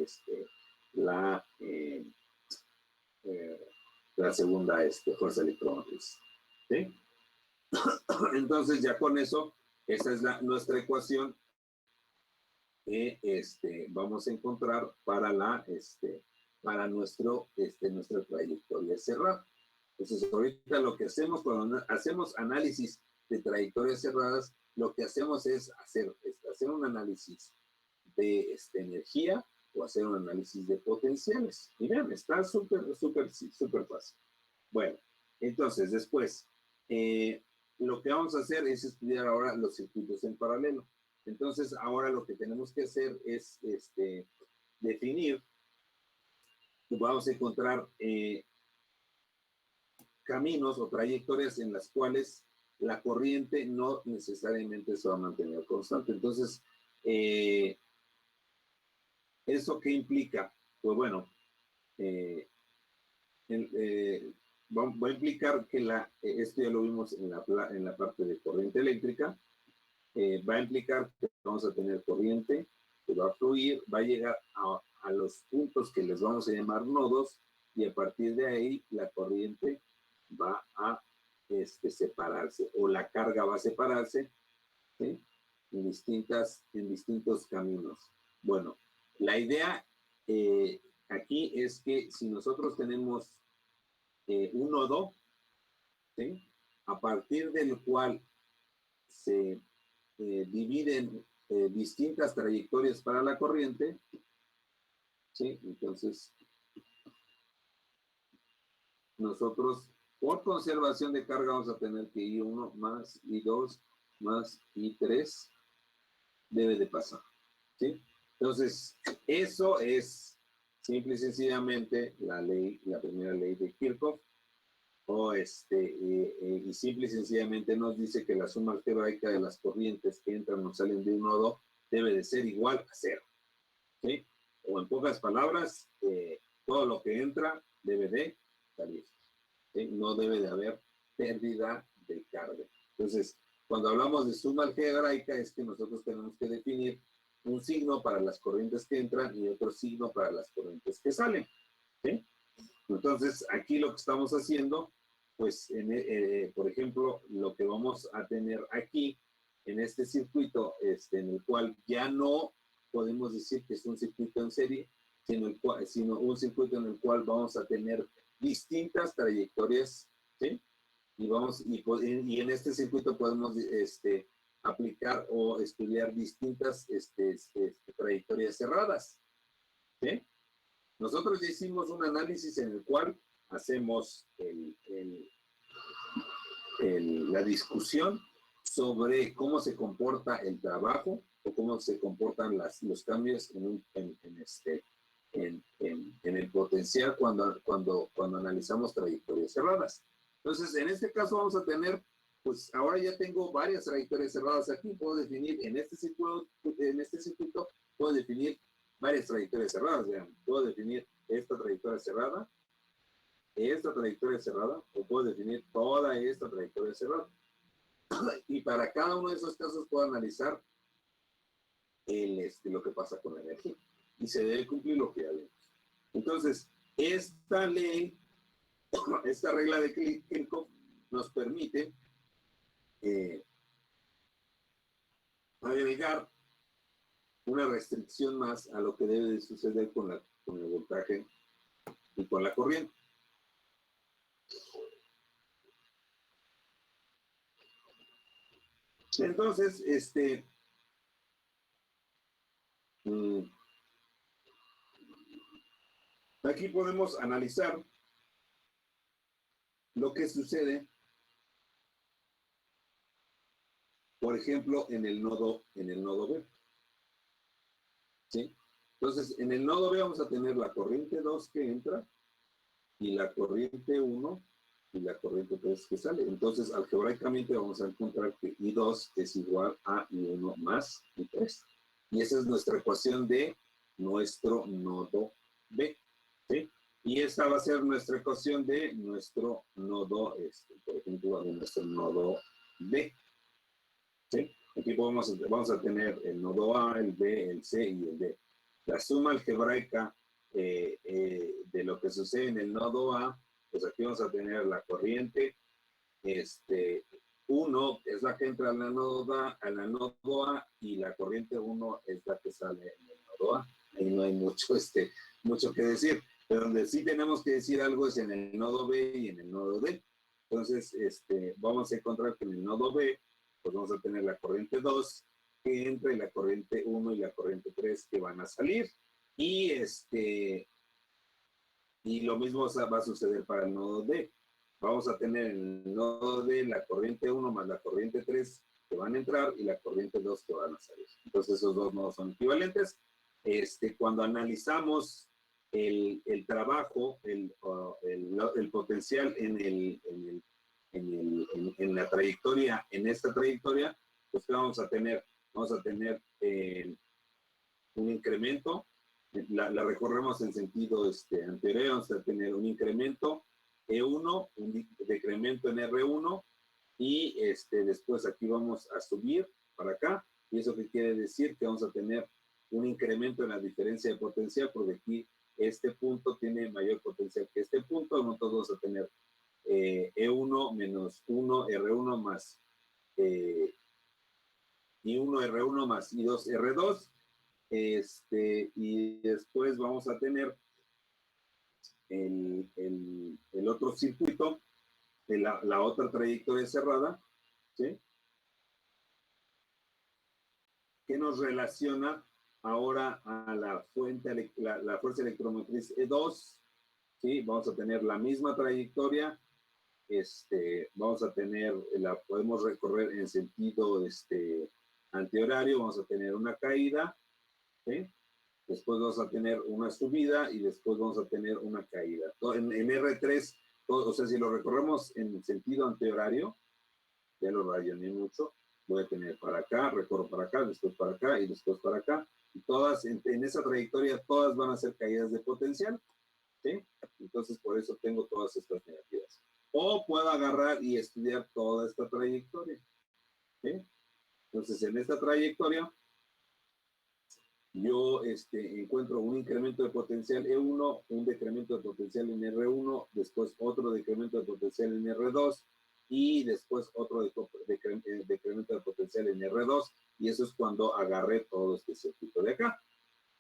segunda fuerza electromotriz. ¿Sí? Entonces ya con eso, esa es nuestra ecuación que vamos a encontrar para nuestra trayectoria cerrada. Entonces ahorita lo que hacemos cuando hacemos análisis de trayectorias cerradas, lo que hacemos es hacer un análisis de energía o hacer un análisis de potenciales. Y vean, está súper fácil. Bueno, entonces después, lo que vamos a hacer es estudiar ahora los circuitos en paralelo. Entonces, ahora lo que tenemos que hacer es definir, vamos a encontrar caminos o trayectorias en las cuales la corriente no necesariamente se va a mantener constante. Entonces, ¿eso qué implica? Pues bueno, va a implicar que esto ya lo vimos en la parte de corriente eléctrica, va a implicar que vamos a tener corriente que va a fluir, va a llegar a los puntos que les vamos a llamar nodos, y a partir de ahí la corriente va a separarse, o la carga va a separarse, ¿sí? en distintos caminos. Bueno, la idea aquí es que si nosotros tenemos un nodo, ¿sí? a partir del cual se dividen distintas trayectorias para la corriente, ¿sí? Entonces, nosotros, por conservación de carga, vamos a tener que I1 más I2 más I3 debe de pasar, ¿sí? Entonces, eso es simple y sencillamente la primera ley de Kirchhoff, y simple y sencillamente nos dice que la suma algebraica de las corrientes que entran o salen de un nodo debe de ser igual a cero, ¿sí? O en pocas palabras, todo lo que entra debe de salir, ¿sí? No debe de haber pérdida de carga. Entonces, cuando hablamos de suma algebraica es que nosotros tenemos que definir un signo para las corrientes que entran y otro signo para las corrientes que salen, ¿sí? Entonces, aquí lo que estamos haciendo, pues, por ejemplo, lo que vamos a tener aquí, en este circuito, en el cual ya no podemos decir que es un circuito en serie, sino un circuito en el cual vamos a tener distintas trayectorias, ¿sí? Y en este circuito podemos aplicar o estudiar distintas trayectorias cerradas, ¿sí? Nosotros ya hicimos un análisis en el cual hacemos la discusión sobre cómo se comporta el trabajo o cómo se comportan los cambios en el potencial cuando analizamos trayectorias cerradas. Entonces, en este caso vamos a tener, pues ahora ya tengo varias trayectorias cerradas aquí, puedo definir en este circuito puedo definir varias trayectorias cerradas, vean, puedo definir esta trayectoria cerrada, o puedo definir toda esta trayectoria cerrada. Y para cada uno de esos casos puedo analizar lo que pasa con la energía. Y se debe cumplir lo que ya vimos. Entonces, esta ley, esta regla de Kirchhoff nos permite agregar una restricción más a lo que debe de suceder con el voltaje y con la corriente. Entonces, aquí podemos analizar lo que sucede, por ejemplo, en el nodo B. ¿Sí? Entonces, en el nodo B vamos a tener la corriente 2 que entra y la corriente 1 y la corriente 3 que sale. Entonces, algebraicamente vamos a encontrar que I2 es igual a I1 más I3. Y esa es nuestra ecuación de nuestro nodo B. ¿Sí? Y esta va a ser nuestra ecuación de nuestro nodo, por ejemplo, de nuestro nodo B. ¿Sí? Aquí vamos a tener el nodo A, el B, el C y el D. La suma algebraica de lo que sucede en el nodo A, pues aquí vamos a tener la corriente 1 es la que entra al nodo A, y la corriente 1 es la que sale en el nodo A. Ahí no hay mucho que decir. Pero donde sí tenemos que decir algo es en el nodo B y en el nodo D. Entonces, vamos a encontrar que en el nodo B, pues vamos a tener la corriente 2 que entra y la corriente 1 y la corriente 3 que van a salir. Y lo mismo va a suceder para el nodo D. vamos a tener el nodo de la corriente 1 más la corriente 3 que van a entrar y la corriente 2 que van a salir. Entonces esos dos nodos son equivalentes. Cuando analizamos el trabajo, el potencial en la trayectoria, en esta trayectoria, pues ¿qué vamos a tener? Vamos a tener un incremento, la recorremos en sentido anterior, vamos a tener un incremento E1, un decremento en R1, y después aquí vamos a subir para acá, y eso qué quiere decir que vamos a tener un incremento en la diferencia de potencial, porque aquí este punto tiene mayor potencial que este punto, nosotros vamos a tener E1 menos 1 R1 más I1 R1 más I2 R2, y después vamos a tener el otro circuito de la otra trayectoria cerrada, ¿sí? Que nos relaciona ahora a la fuente, la fuerza electromotriz E2, ¿sí? Vamos a tener la misma trayectoria, vamos a tener, la podemos recorrer en sentido antihorario, vamos a tener una caída, ¿sí? Después vamos a tener una subida y después vamos a tener una caída. En R3, o sea, si lo recorremos en sentido antihorario, ya lo rayoné mucho, voy a tener para acá, recorro para acá, después para acá y después para acá. Y todas, en esa trayectoria, todas van a ser caídas de potencial, ¿sí? Entonces, por eso tengo todas estas negativas. O puedo agarrar y estudiar toda esta trayectoria, ¿sí? Entonces, en esta trayectoria, yo encuentro un incremento de potencial E1, un decremento de potencial en R1, después otro decremento de potencial en R2 y después otro decremento de potencial en R2, y eso es cuando agarré todo este circuito de acá.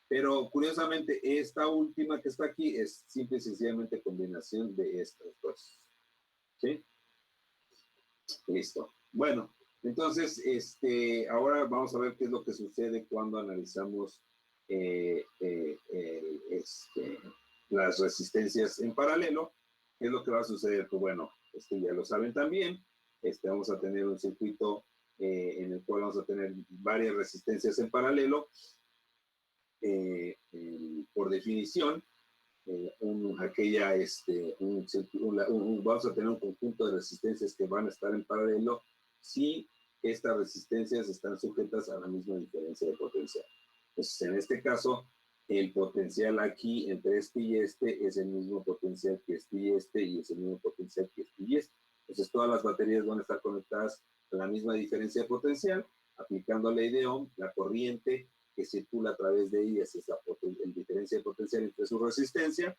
Pero curiosamente, esta última que está aquí es simple y sencillamente combinación de estas dos. ¿Sí? Listo. Bueno, entonces, ahora vamos a ver qué es lo que sucede cuando analizamos las resistencias en paralelo. ¿Qué es lo que va a suceder? Pues bueno, ya lo saben también. Vamos a tener un circuito en el cual vamos a tener varias resistencias en paralelo. Por definición, vamos a tener un conjunto de resistencias que van a estar en paralelo si estas resistencias están sujetas a la misma diferencia de potencial. Entonces, en este caso, el potencial aquí entre este y este es el mismo potencial que este y es el mismo potencial que este y este. Entonces, todas las baterías van a estar conectadas a la misma diferencia de potencial, aplicando la ley de Ohm, la corriente que circula a través de ellas es la diferencia de potencial entre su resistencia,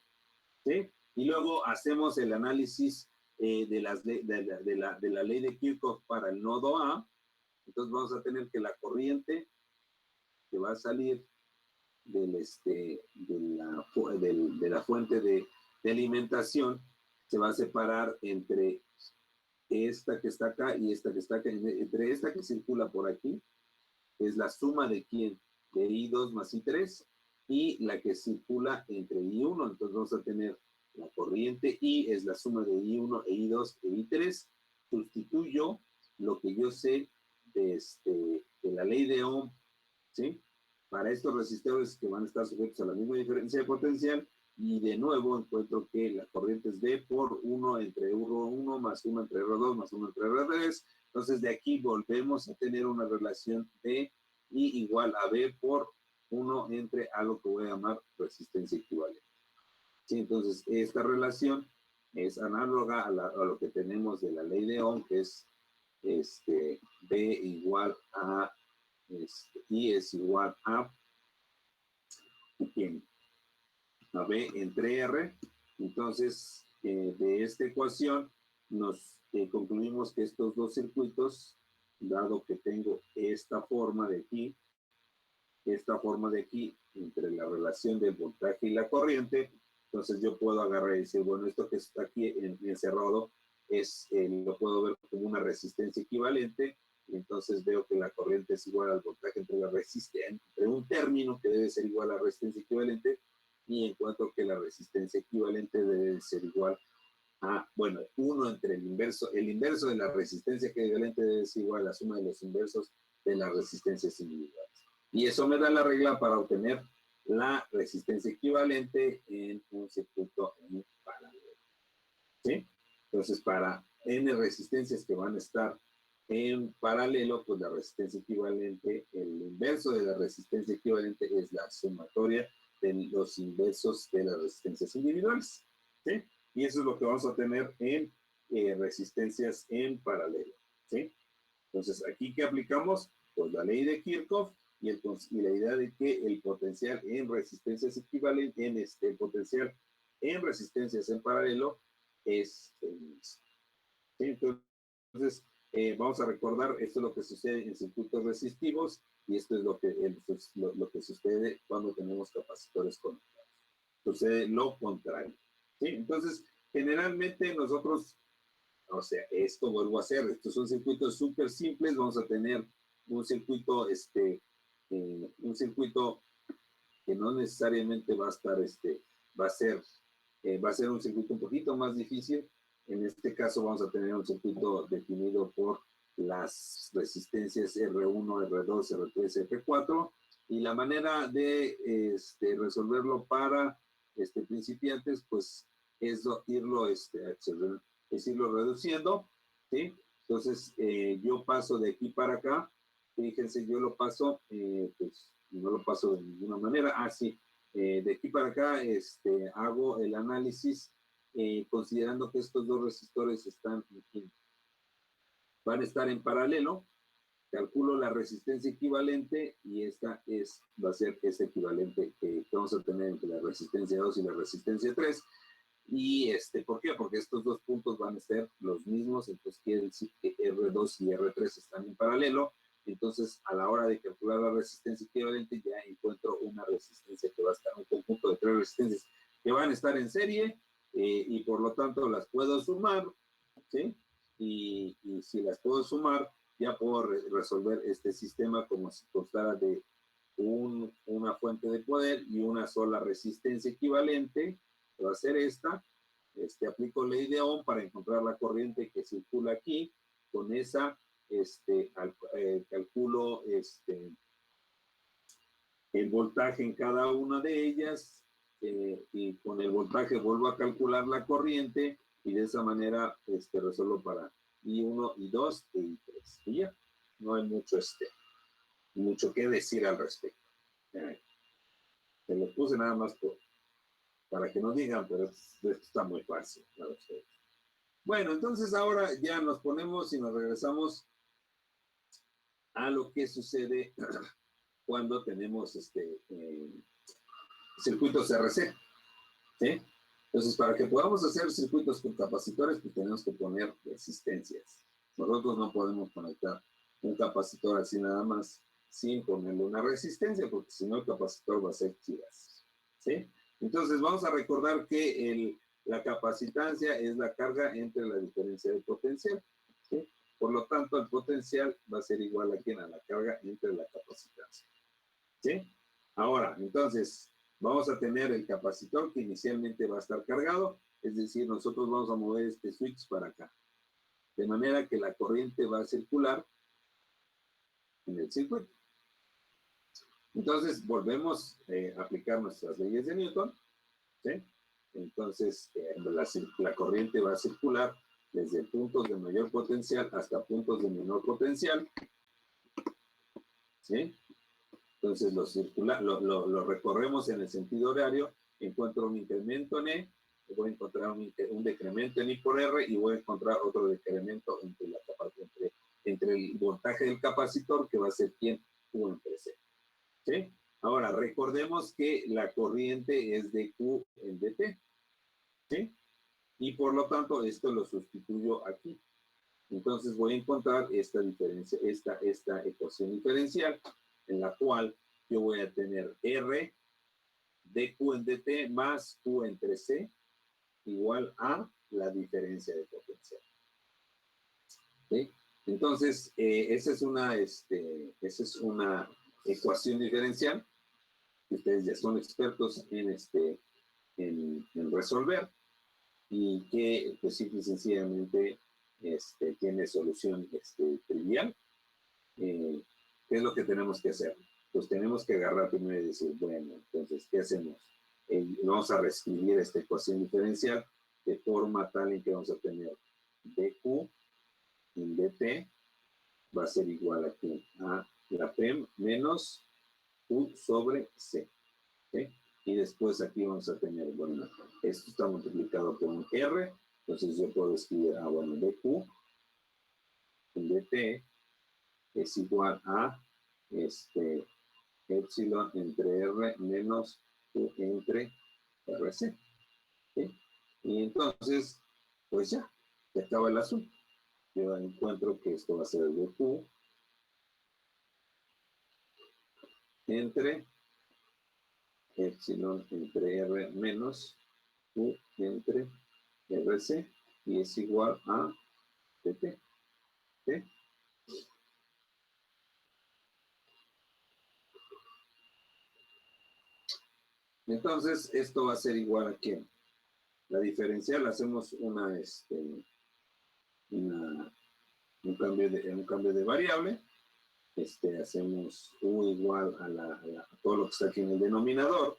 ¿sí? Y luego hacemos el análisis de la ley de Kirchhoff para el nodo A. Entonces vamos a tener que la corriente que va a salir de la fuente de alimentación se va a separar entre esta que está acá y esta que está acá. Entre esta que circula por aquí es la suma de quién, de I2 más I3, y la que circula entre I1. Entonces vamos a tener la corriente I es la suma de I1 e I2 e I3. Sustituyo lo que yo sé de la ley de Ohm, ¿sí? Para estos resistores que van a estar sujetos a la misma diferencia de potencial, y de nuevo encuentro que la corriente es B por 1 entre R1 más 1 entre R2 más 1 entre R3. Entonces de aquí volvemos a tener una relación de I igual a B por 1 entre algo que voy a llamar resistencia equivalente. ¿Sí? Entonces esta relación es análoga a lo que tenemos de la ley de Ohm, que es B igual a I es igual a B entre R. Entonces, de esta ecuación nos concluimos que estos dos circuitos, dado que tengo esta forma de aquí, entre la relación del voltaje y la corriente, entonces yo puedo agarrar y decir, bueno, esto que está aquí encerrado lo puedo ver como una resistencia equivalente, y entonces veo que la corriente es igual al voltaje entre la resistencia, entre un término que debe ser igual a la resistencia equivalente, y encuentro que la resistencia equivalente debe ser igual Bueno, 1 entre el inverso de la resistencia equivalente es igual a la suma de los inversos de las resistencias individuales. Y eso me da la regla para obtener la resistencia equivalente en un circuito en paralelo. ¿Sí? Entonces, para n resistencias que van a estar en paralelo, pues la resistencia equivalente, el inverso de la resistencia equivalente es la sumatoria de los inversos de las resistencias individuales. ¿Sí? Y eso es lo que vamos a tener en resistencias en paralelo. ¿Sí? Entonces, aquí, ¿qué aplicamos? Pues la ley de Kirchhoff y la idea de que el potencial en resistencias equivalentes, el potencial en resistencias en paralelo es el mismo. ¿Sí? Entonces, vamos a recordar, esto es lo que sucede en circuitos resistivos y esto es lo que sucede cuando tenemos capacitores conectados. Sucede lo contrario. ¿Sí? Entonces, generalmente nosotros, o sea, esto vuelvo a hacer, estos son circuitos súper simples, vamos a tener un circuito, un circuito que no necesariamente va a estar, va a ser un circuito un poquito más difícil. En este caso vamos a tener un circuito definido por las resistencias R1, R2, R3, R4, y la manera de resolverlo para principiantes, pues es irlo reduciendo, ¿sí? Entonces, yo paso de aquí para acá, fíjense, yo lo paso, pues no lo paso de ninguna manera, sí, de aquí para acá hago el análisis considerando que estos dos resistores van a estar en paralelo, calculo la resistencia equivalente y esta va a ser ese equivalente que vamos a tener entre la resistencia 2 y la resistencia 3. Y ¿por qué? Porque estos dos puntos van a ser los mismos, entonces quiere decir que R2 y R3 están en paralelo. Entonces, a la hora de calcular la resistencia equivalente, ya encuentro una resistencia que va a estar, un conjunto de 3 resistencias que van a estar en serie, y por lo tanto las puedo sumar, ¿sí? Y si las puedo sumar, ya puedo resolver este sistema como si constara de una fuente de poder y una sola resistencia equivalente, que va a ser esta. Aplico ley de Ohm para encontrar la corriente que circula aquí. Con esa calculo el voltaje en cada una de ellas, y con el voltaje vuelvo a calcular la corriente y de esa manera resuelvo para I1, I2 e I3. Y ya, no hay mucho que decir al respecto. Se lo puse nada más para que no digan, pero esto está muy fácil. Bueno, entonces ahora ya nos ponemos y nos regresamos a lo que sucede cuando tenemos circuitos RC. ¿Sí? Entonces, para que podamos hacer circuitos con capacitores, pues tenemos que poner resistencias. Nosotros no podemos conectar un capacitor así nada más sin ponerle una resistencia, porque si no el capacitor va a ser giras. ¿Sí? Entonces, vamos a recordar que la capacitancia es la carga entre la diferencia de potencial. ¿Sí? Por lo tanto, el potencial va a ser igual a la carga entre la capacitancia. ¿Sí? Ahora, entonces, vamos a tener el capacitor que inicialmente va a estar cargado, es decir, nosotros vamos a mover este switch para acá, de manera que la corriente va a circular en el circuito. Entonces, volvemos a aplicar nuestras leyes de Newton, ¿sí? Entonces, la corriente va a circular desde puntos de mayor potencial hasta puntos de menor potencial, ¿sí? Entonces lo recorremos en el sentido horario, encuentro un incremento en E, voy a encontrar un decremento en I por R y voy a encontrar otro decremento entre el voltaje del capacitor, que va a ser Q entre C. ¿Sí? Ahora, recordemos que la corriente es de Q en dt. ¿Sí? Y por lo tanto, esto lo sustituyo aquí. Entonces voy a encontrar esta diferencia, esta ecuación diferencial, en la cual yo voy a tener R de Q en dt más Q entre C igual a la diferencia de potencial. ¿Sí? Entonces, esa es una ecuación diferencial que ustedes ya son expertos en resolver. y que pues simple y sencillamente tiene solución trivial. ¿Qué es lo que tenemos que hacer? Pues tenemos que agarrar primero y decir, bueno, entonces, ¿qué hacemos? Vamos a reescribir esta ecuación diferencial de forma tal en que vamos a tener dq en dt va a ser igual aquí a la P menos Q sobre C. ¿Okay? Y después aquí vamos a tener, bueno, esto está multiplicado por un R, entonces yo puedo escribir, bueno, dq en dt es igual a epsilon entre R menos Q entre RC. ¿Sí? Y entonces, pues ya, se acaba el asunto. Yo encuentro que esto va a ser de Q entre epsilon entre R menos Q entre RC y es igual a dt. ¿Sí? Entonces, esto va a ser igual a ¿qué? La diferencial, hacemos un cambio de variable, hacemos u igual a todo lo que está aquí en el denominador,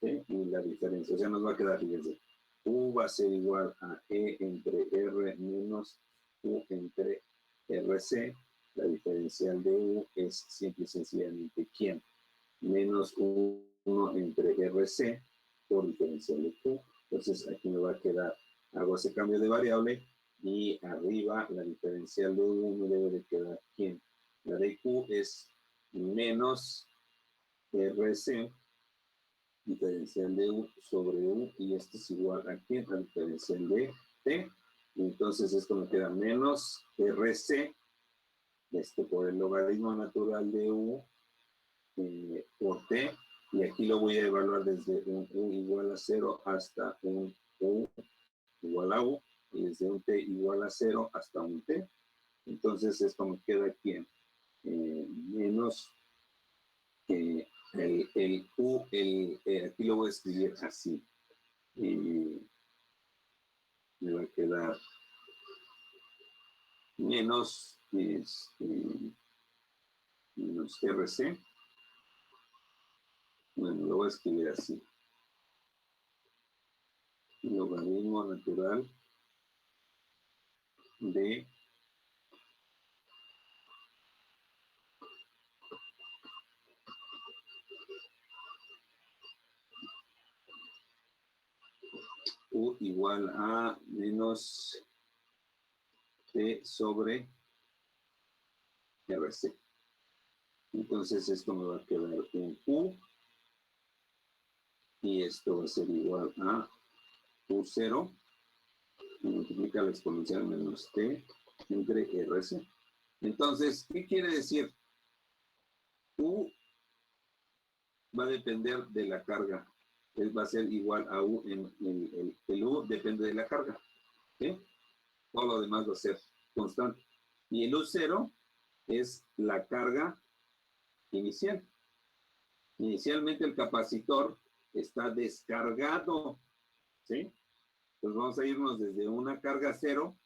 ¿sí? Y la diferencia, o sea, nos va a quedar, fíjense, u va a ser igual a e entre r menos u entre rc, la diferencial de u es simple y sencillamente ¿quién? Menos 1 entre rc por diferencial de q. Entonces aquí me va a quedar, hago ese cambio de variable y arriba la diferencial de u me debe de quedar ¿quién? La de q es menos rc, diferencial de u sobre u, y esto es igual a ¿quién? La diferencial de t. Y entonces esto me queda menos rc por el logaritmo natural de u por t, y aquí lo voy a evaluar desde un u igual a 0 hasta un u igual a u, y desde un t igual a 0 hasta un t. Entonces esto me queda aquí menos el u, aquí lo voy a escribir así. Me va a quedar menos, menos RC. Bueno, lo voy a escribir así. Logaritmo natural de u igual a menos t sobre RC. Entonces esto me va a quedar un u, y esto va a ser igual a u0, y multiplica la exponencial menos t entre RC. Entonces, ¿qué quiere decir? U va a depender de la carga. Va a ser igual a U, el U depende de la carga. ¿Sí? Todo lo demás va a ser constante. Y el U0 es la carga inicial. Inicialmente el capacitor está descargado. ¿Sí? Pues vamos a irnos desde una carga 0.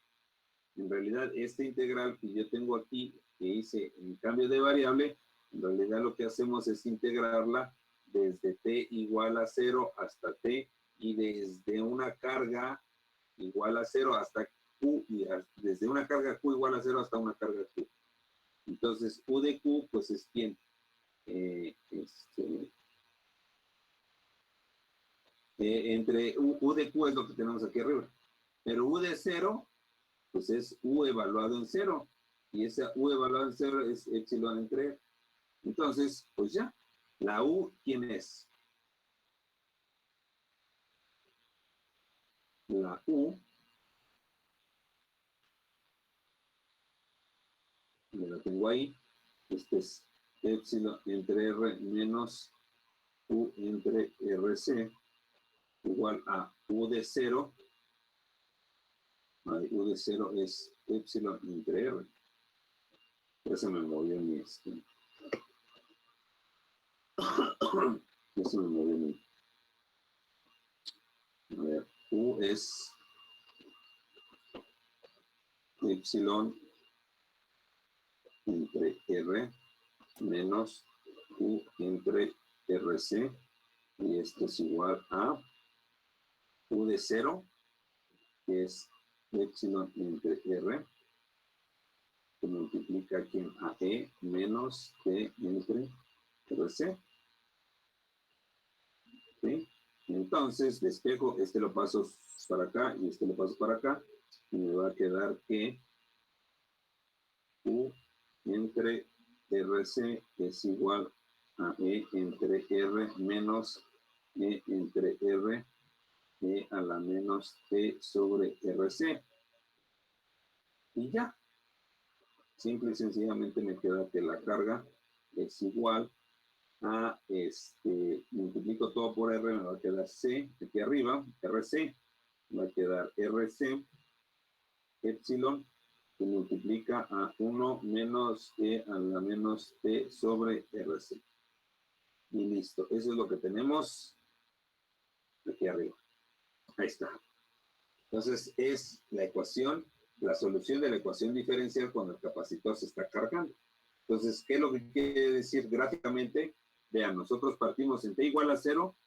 En realidad, esta integral que yo tengo aquí, que hice en cambio de variable, en realidad lo que hacemos es integrarla desde t igual a 0 hasta t, y desde una carga igual a 0 hasta q, y desde una carga q igual a 0 hasta una carga q. Entonces, u de q, pues es ¿quién? Entre u de q es lo que tenemos aquí arriba. Pero u de 0, pues es u evaluado en 0. Y esa u evaluada en 0 es epsilon entre R. Entonces, pues ya, la u, ¿quién es? La u, me la tengo ahí, este es epsilon entre R menos u entre RC igual a u de 0. U de 0 es epsilon entre R. Ya se me movió mi ya se me movió mi. A ver. U es epsilon entre R menos U entre RC, y esto es igual a U de 0, que es epsilon entre R, que multiplica aquí en AE menos T entre RC. ¿Sí? Entonces, despejo, este lo paso para acá y este lo paso para acá, y me va a quedar que U entre RC es igual a E entre R menos E entre R, E a la menos T sobre RC. Y ya. Simple y sencillamente me queda que la carga es igual a, multiplico todo por R, me va a quedar C, aquí arriba, RC, me va a quedar RC, epsilon, que multiplica a 1 menos E a la menos T sobre RC. Y listo, eso es lo que tenemos aquí arriba. Ahí está. Entonces es la ecuación, la solución de la ecuación diferencial cuando el capacitor se está cargando. Entonces, ¿qué es lo que quiere decir gráficamente? Vean, nosotros partimos en t igual a 0,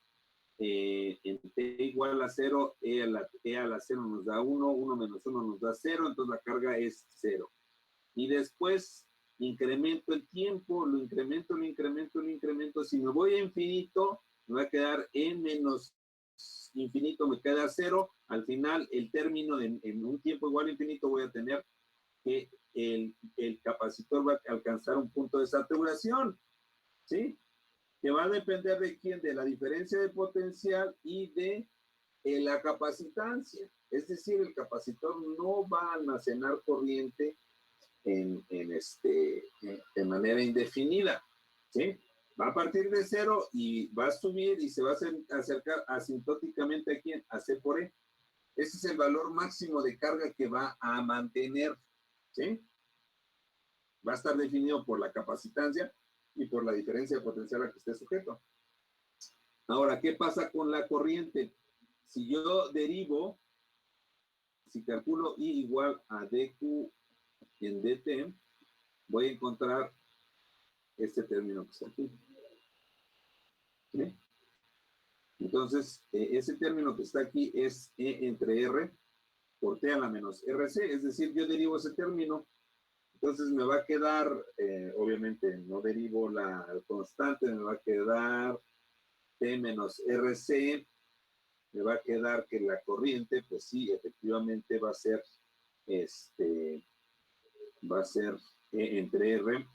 en t igual a 0, e a la 0 nos da 1, 1 menos 1 nos da 0, entonces la carga es 0. Y después incremento el tiempo, lo incremento, si me voy a infinito, me va a quedar e menos infinito, me queda 0, al final el término en un tiempo igual a infinito voy a tener que el capacitor va a alcanzar un punto de saturación, ¿sí? Que va a depender de quién, de la diferencia de potencial y de la capacitancia. Es decir, el capacitor no va a almacenar corriente de manera indefinida, ¿sí? Va a partir de 0 y va a subir y se va a acercar asintóticamente a quién, a C por E. Ese es el valor máximo de carga que va a mantener, ¿sí? Va a estar definido por la capacitancia y por la diferencia de potencial a que esté sujeto. Ahora, ¿qué pasa con la corriente? Si yo derivo, si calculo I igual a dQ en dt, voy a encontrar este término que está aquí. ¿Sí? Entonces, ese término que está aquí es E entre R por T a la menos RC, es decir, yo derivo ese término. Entonces me va a quedar, obviamente no derivo la constante, me va a quedar T menos RC, me va a quedar que la corriente, pues sí, efectivamente va a ser, va a ser E entre R,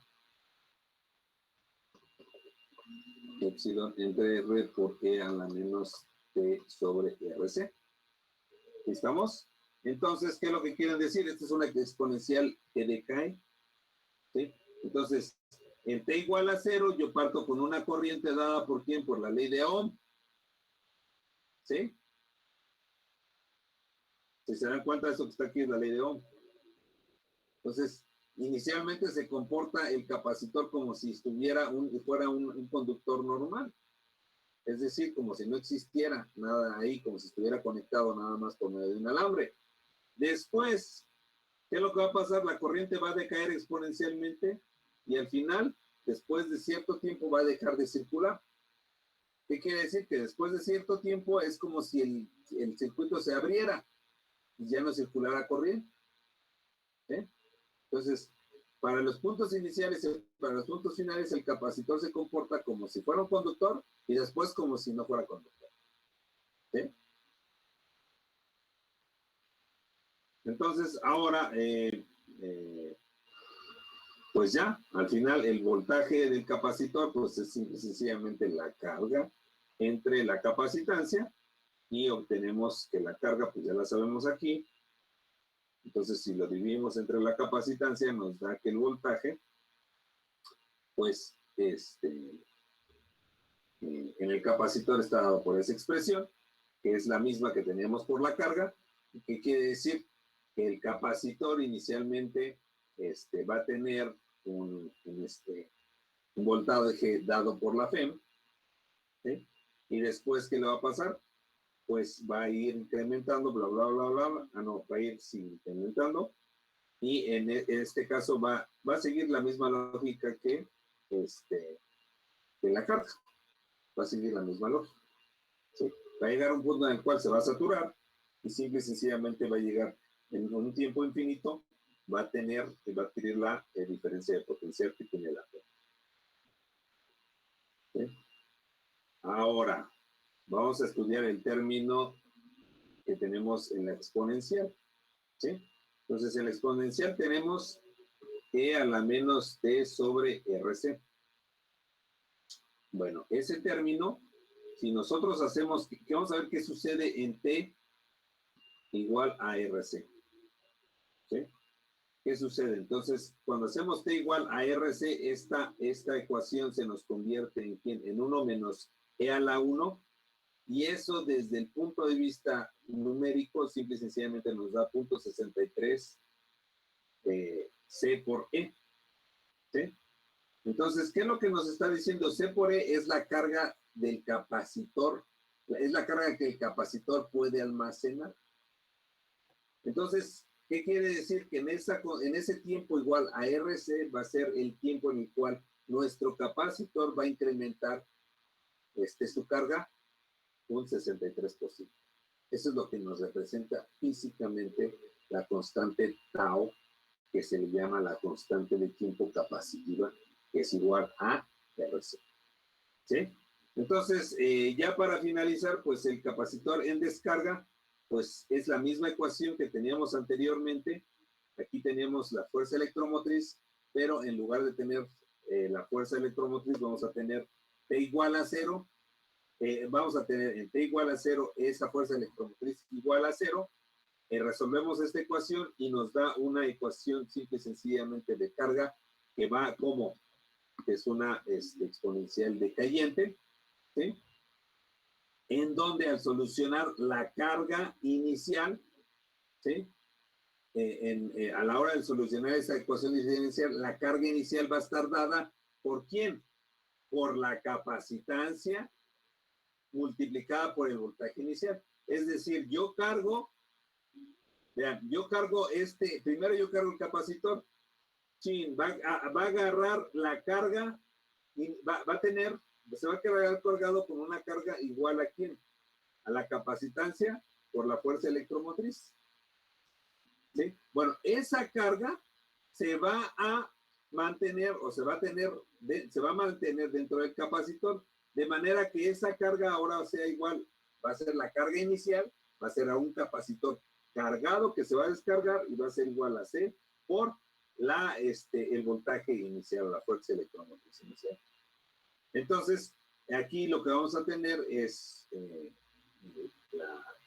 epsilon entre R por E a la menos T sobre RC. ¿Estamos? Entonces, ¿qué es lo que quieren decir? Esta es una exponencial que decae, ¿sí? Entonces, en t igual a 0, yo parto con una corriente dada por quién, por la ley de Ohm, ¿sí? Si se dan cuenta, eso que está aquí es la ley de Ohm. Entonces, inicialmente se comporta el capacitor como si fuera un conductor normal. Es decir, como si no existiera nada ahí, como si estuviera conectado nada más por medio de un alambre. Después, ¿qué es lo que va a pasar? La corriente va a decaer exponencialmente y al final, después de cierto tiempo, va a dejar de circular. ¿Qué quiere decir? Que después de cierto tiempo es como si el circuito se abriera y ya no circulara corriente. ¿Sí? Entonces, para los puntos iniciales y para los puntos finales, el capacitor se comporta como si fuera un conductor y después como si no fuera conductor. ¿Sí? Entonces, ahora, pues ya, al final el voltaje del capacitor, pues es sencillamente la carga entre la capacitancia y obtenemos que la carga, pues ya la sabemos aquí. Entonces, si lo dividimos entre la capacitancia, nos da que el voltaje, pues, en el capacitor está dado por esa expresión, que es la misma que teníamos por la carga, que quiere decir que el capacitor inicialmente va a tener un voltaje dado por la FEM, ¿sí? Y después, ¿qué le va a pasar? pues va a ir incrementando, bla, bla, bla, bla, bla. Ah, no, va a ir sí, incrementando. Y en este caso va a seguir la misma lógica que, que la carga. Va a seguir la misma lógica. ¿Sí? Va a llegar a un punto en el cual se va a saturar y simple y sencillamente va a llegar en un tiempo infinito, va a adquirir la diferencia de potencial que tiene la P. ¿Sí? Ahora, vamos a estudiar el término que tenemos en la exponencial. ¿Sí? Entonces, en la exponencial tenemos E a la menos T sobre RC. Bueno, ese término, si nosotros hacemos, que vamos a ver qué sucede en T igual a RC. ¿Sí? ¿Qué sucede? Entonces, cuando hacemos T igual a RC, esta ecuación se nos convierte en ¿quién? En 1 menos E a la 1, y eso desde el punto de vista numérico, simple y sencillamente nos da 0.63 C por E. ¿Sí? Entonces, ¿qué es lo que nos está diciendo? C por E es la carga del capacitor, es la carga que el capacitor puede almacenar. Entonces, ¿qué quiere decir? Que en ese tiempo igual a RC va a ser el tiempo en el cual nuestro capacitor va a incrementar su carga un 63%. Eso es lo que nos representa físicamente la constante tau, que se le llama la constante de tiempo capacitiva, que es igual a RC. ¿Sí? Entonces, ya para finalizar, pues el capacitor en descarga, pues es la misma ecuación que teníamos anteriormente. Aquí tenemos la fuerza electromotriz, pero en lugar de tener la fuerza electromotriz, vamos a tener T igual a 0. Vamos a tener en T igual a 0 esa fuerza electromotriz igual a 0. Resolvemos esta ecuación y nos da una ecuación simple y sencillamente de carga que va como, que es una exponencial decayente, ¿sí? En donde al solucionar la carga inicial, ¿sí? A la hora de solucionar esa ecuación diferencial, la carga inicial va a estar dada ¿por quién? Por la capacitancia multiplicada por el voltaje inicial. Es decir, yo cargo, vean, yo cargo primero yo cargo el capacitor, va a agarrar la carga, y se va a quedar colgado con una carga igual a quién? A la capacitancia por la fuerza electromotriz. ¿Sí? Bueno, esa carga se va a mantener o se va a mantener dentro del capacitor, de manera que esa carga ahora sea igual, va a ser la carga inicial, va a ser a un capacitor cargado que se va a descargar y va a ser igual a C por el voltaje inicial, la fuerza electromotriz inicial. Entonces, aquí lo que vamos a tener es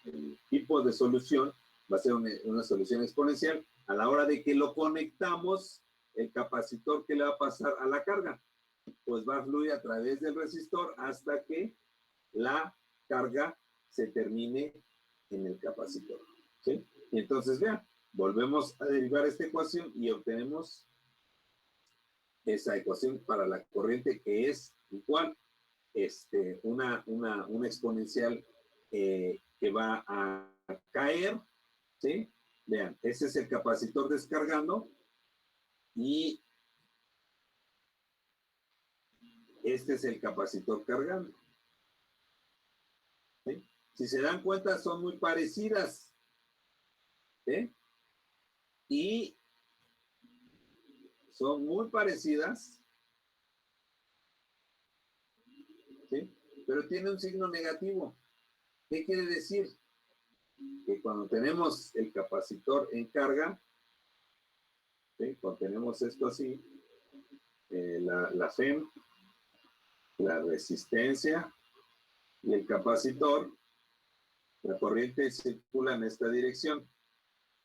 el tipo de solución va a ser una solución exponencial. A la hora de que lo conectamos, el capacitor, ¿qué le va a pasar a la carga? Pues va a fluir a través del resistor hasta que la carga se termine en el capacitor. ¿Sí? Y entonces, vean, volvemos a derivar esta ecuación y obtenemos esa ecuación para la corriente que es igual una exponencial que va a caer, ¿sí? Vean, ese es el capacitor descargando y este es el capacitor cargando. ¿Sí? Si se dan cuenta, son muy parecidas. ¿Sí? Y son muy parecidas, ¿sí? Pero tiene un signo negativo. ¿Qué quiere decir? Que cuando tenemos el capacitor en carga, ¿sí? Cuando tenemos esto así, la FEM, la resistencia y el capacitor, la corriente circula en esta dirección.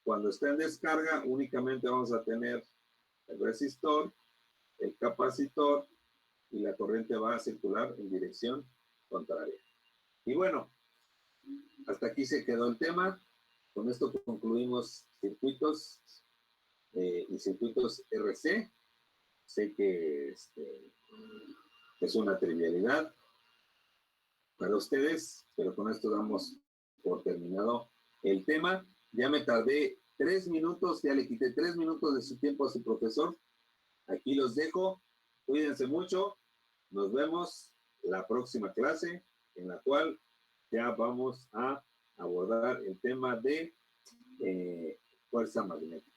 Cuando está en descarga, únicamente vamos a tener el resistor, el capacitor, y la corriente va a circular en dirección contraria. Y bueno, hasta aquí se quedó el tema. Con esto concluimos circuitos y circuitos RC. Sé que es una trivialidad para ustedes, pero con esto damos por terminado el tema. Ya me tardé 3 minutos, ya le quité 3 minutos de su tiempo a su profesor. Aquí los dejo. Cuídense mucho. Nos vemos la próxima clase, en la cual ya vamos a abordar el tema de fuerza magnética.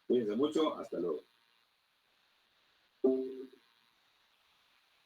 Cuídense mucho. Hasta luego.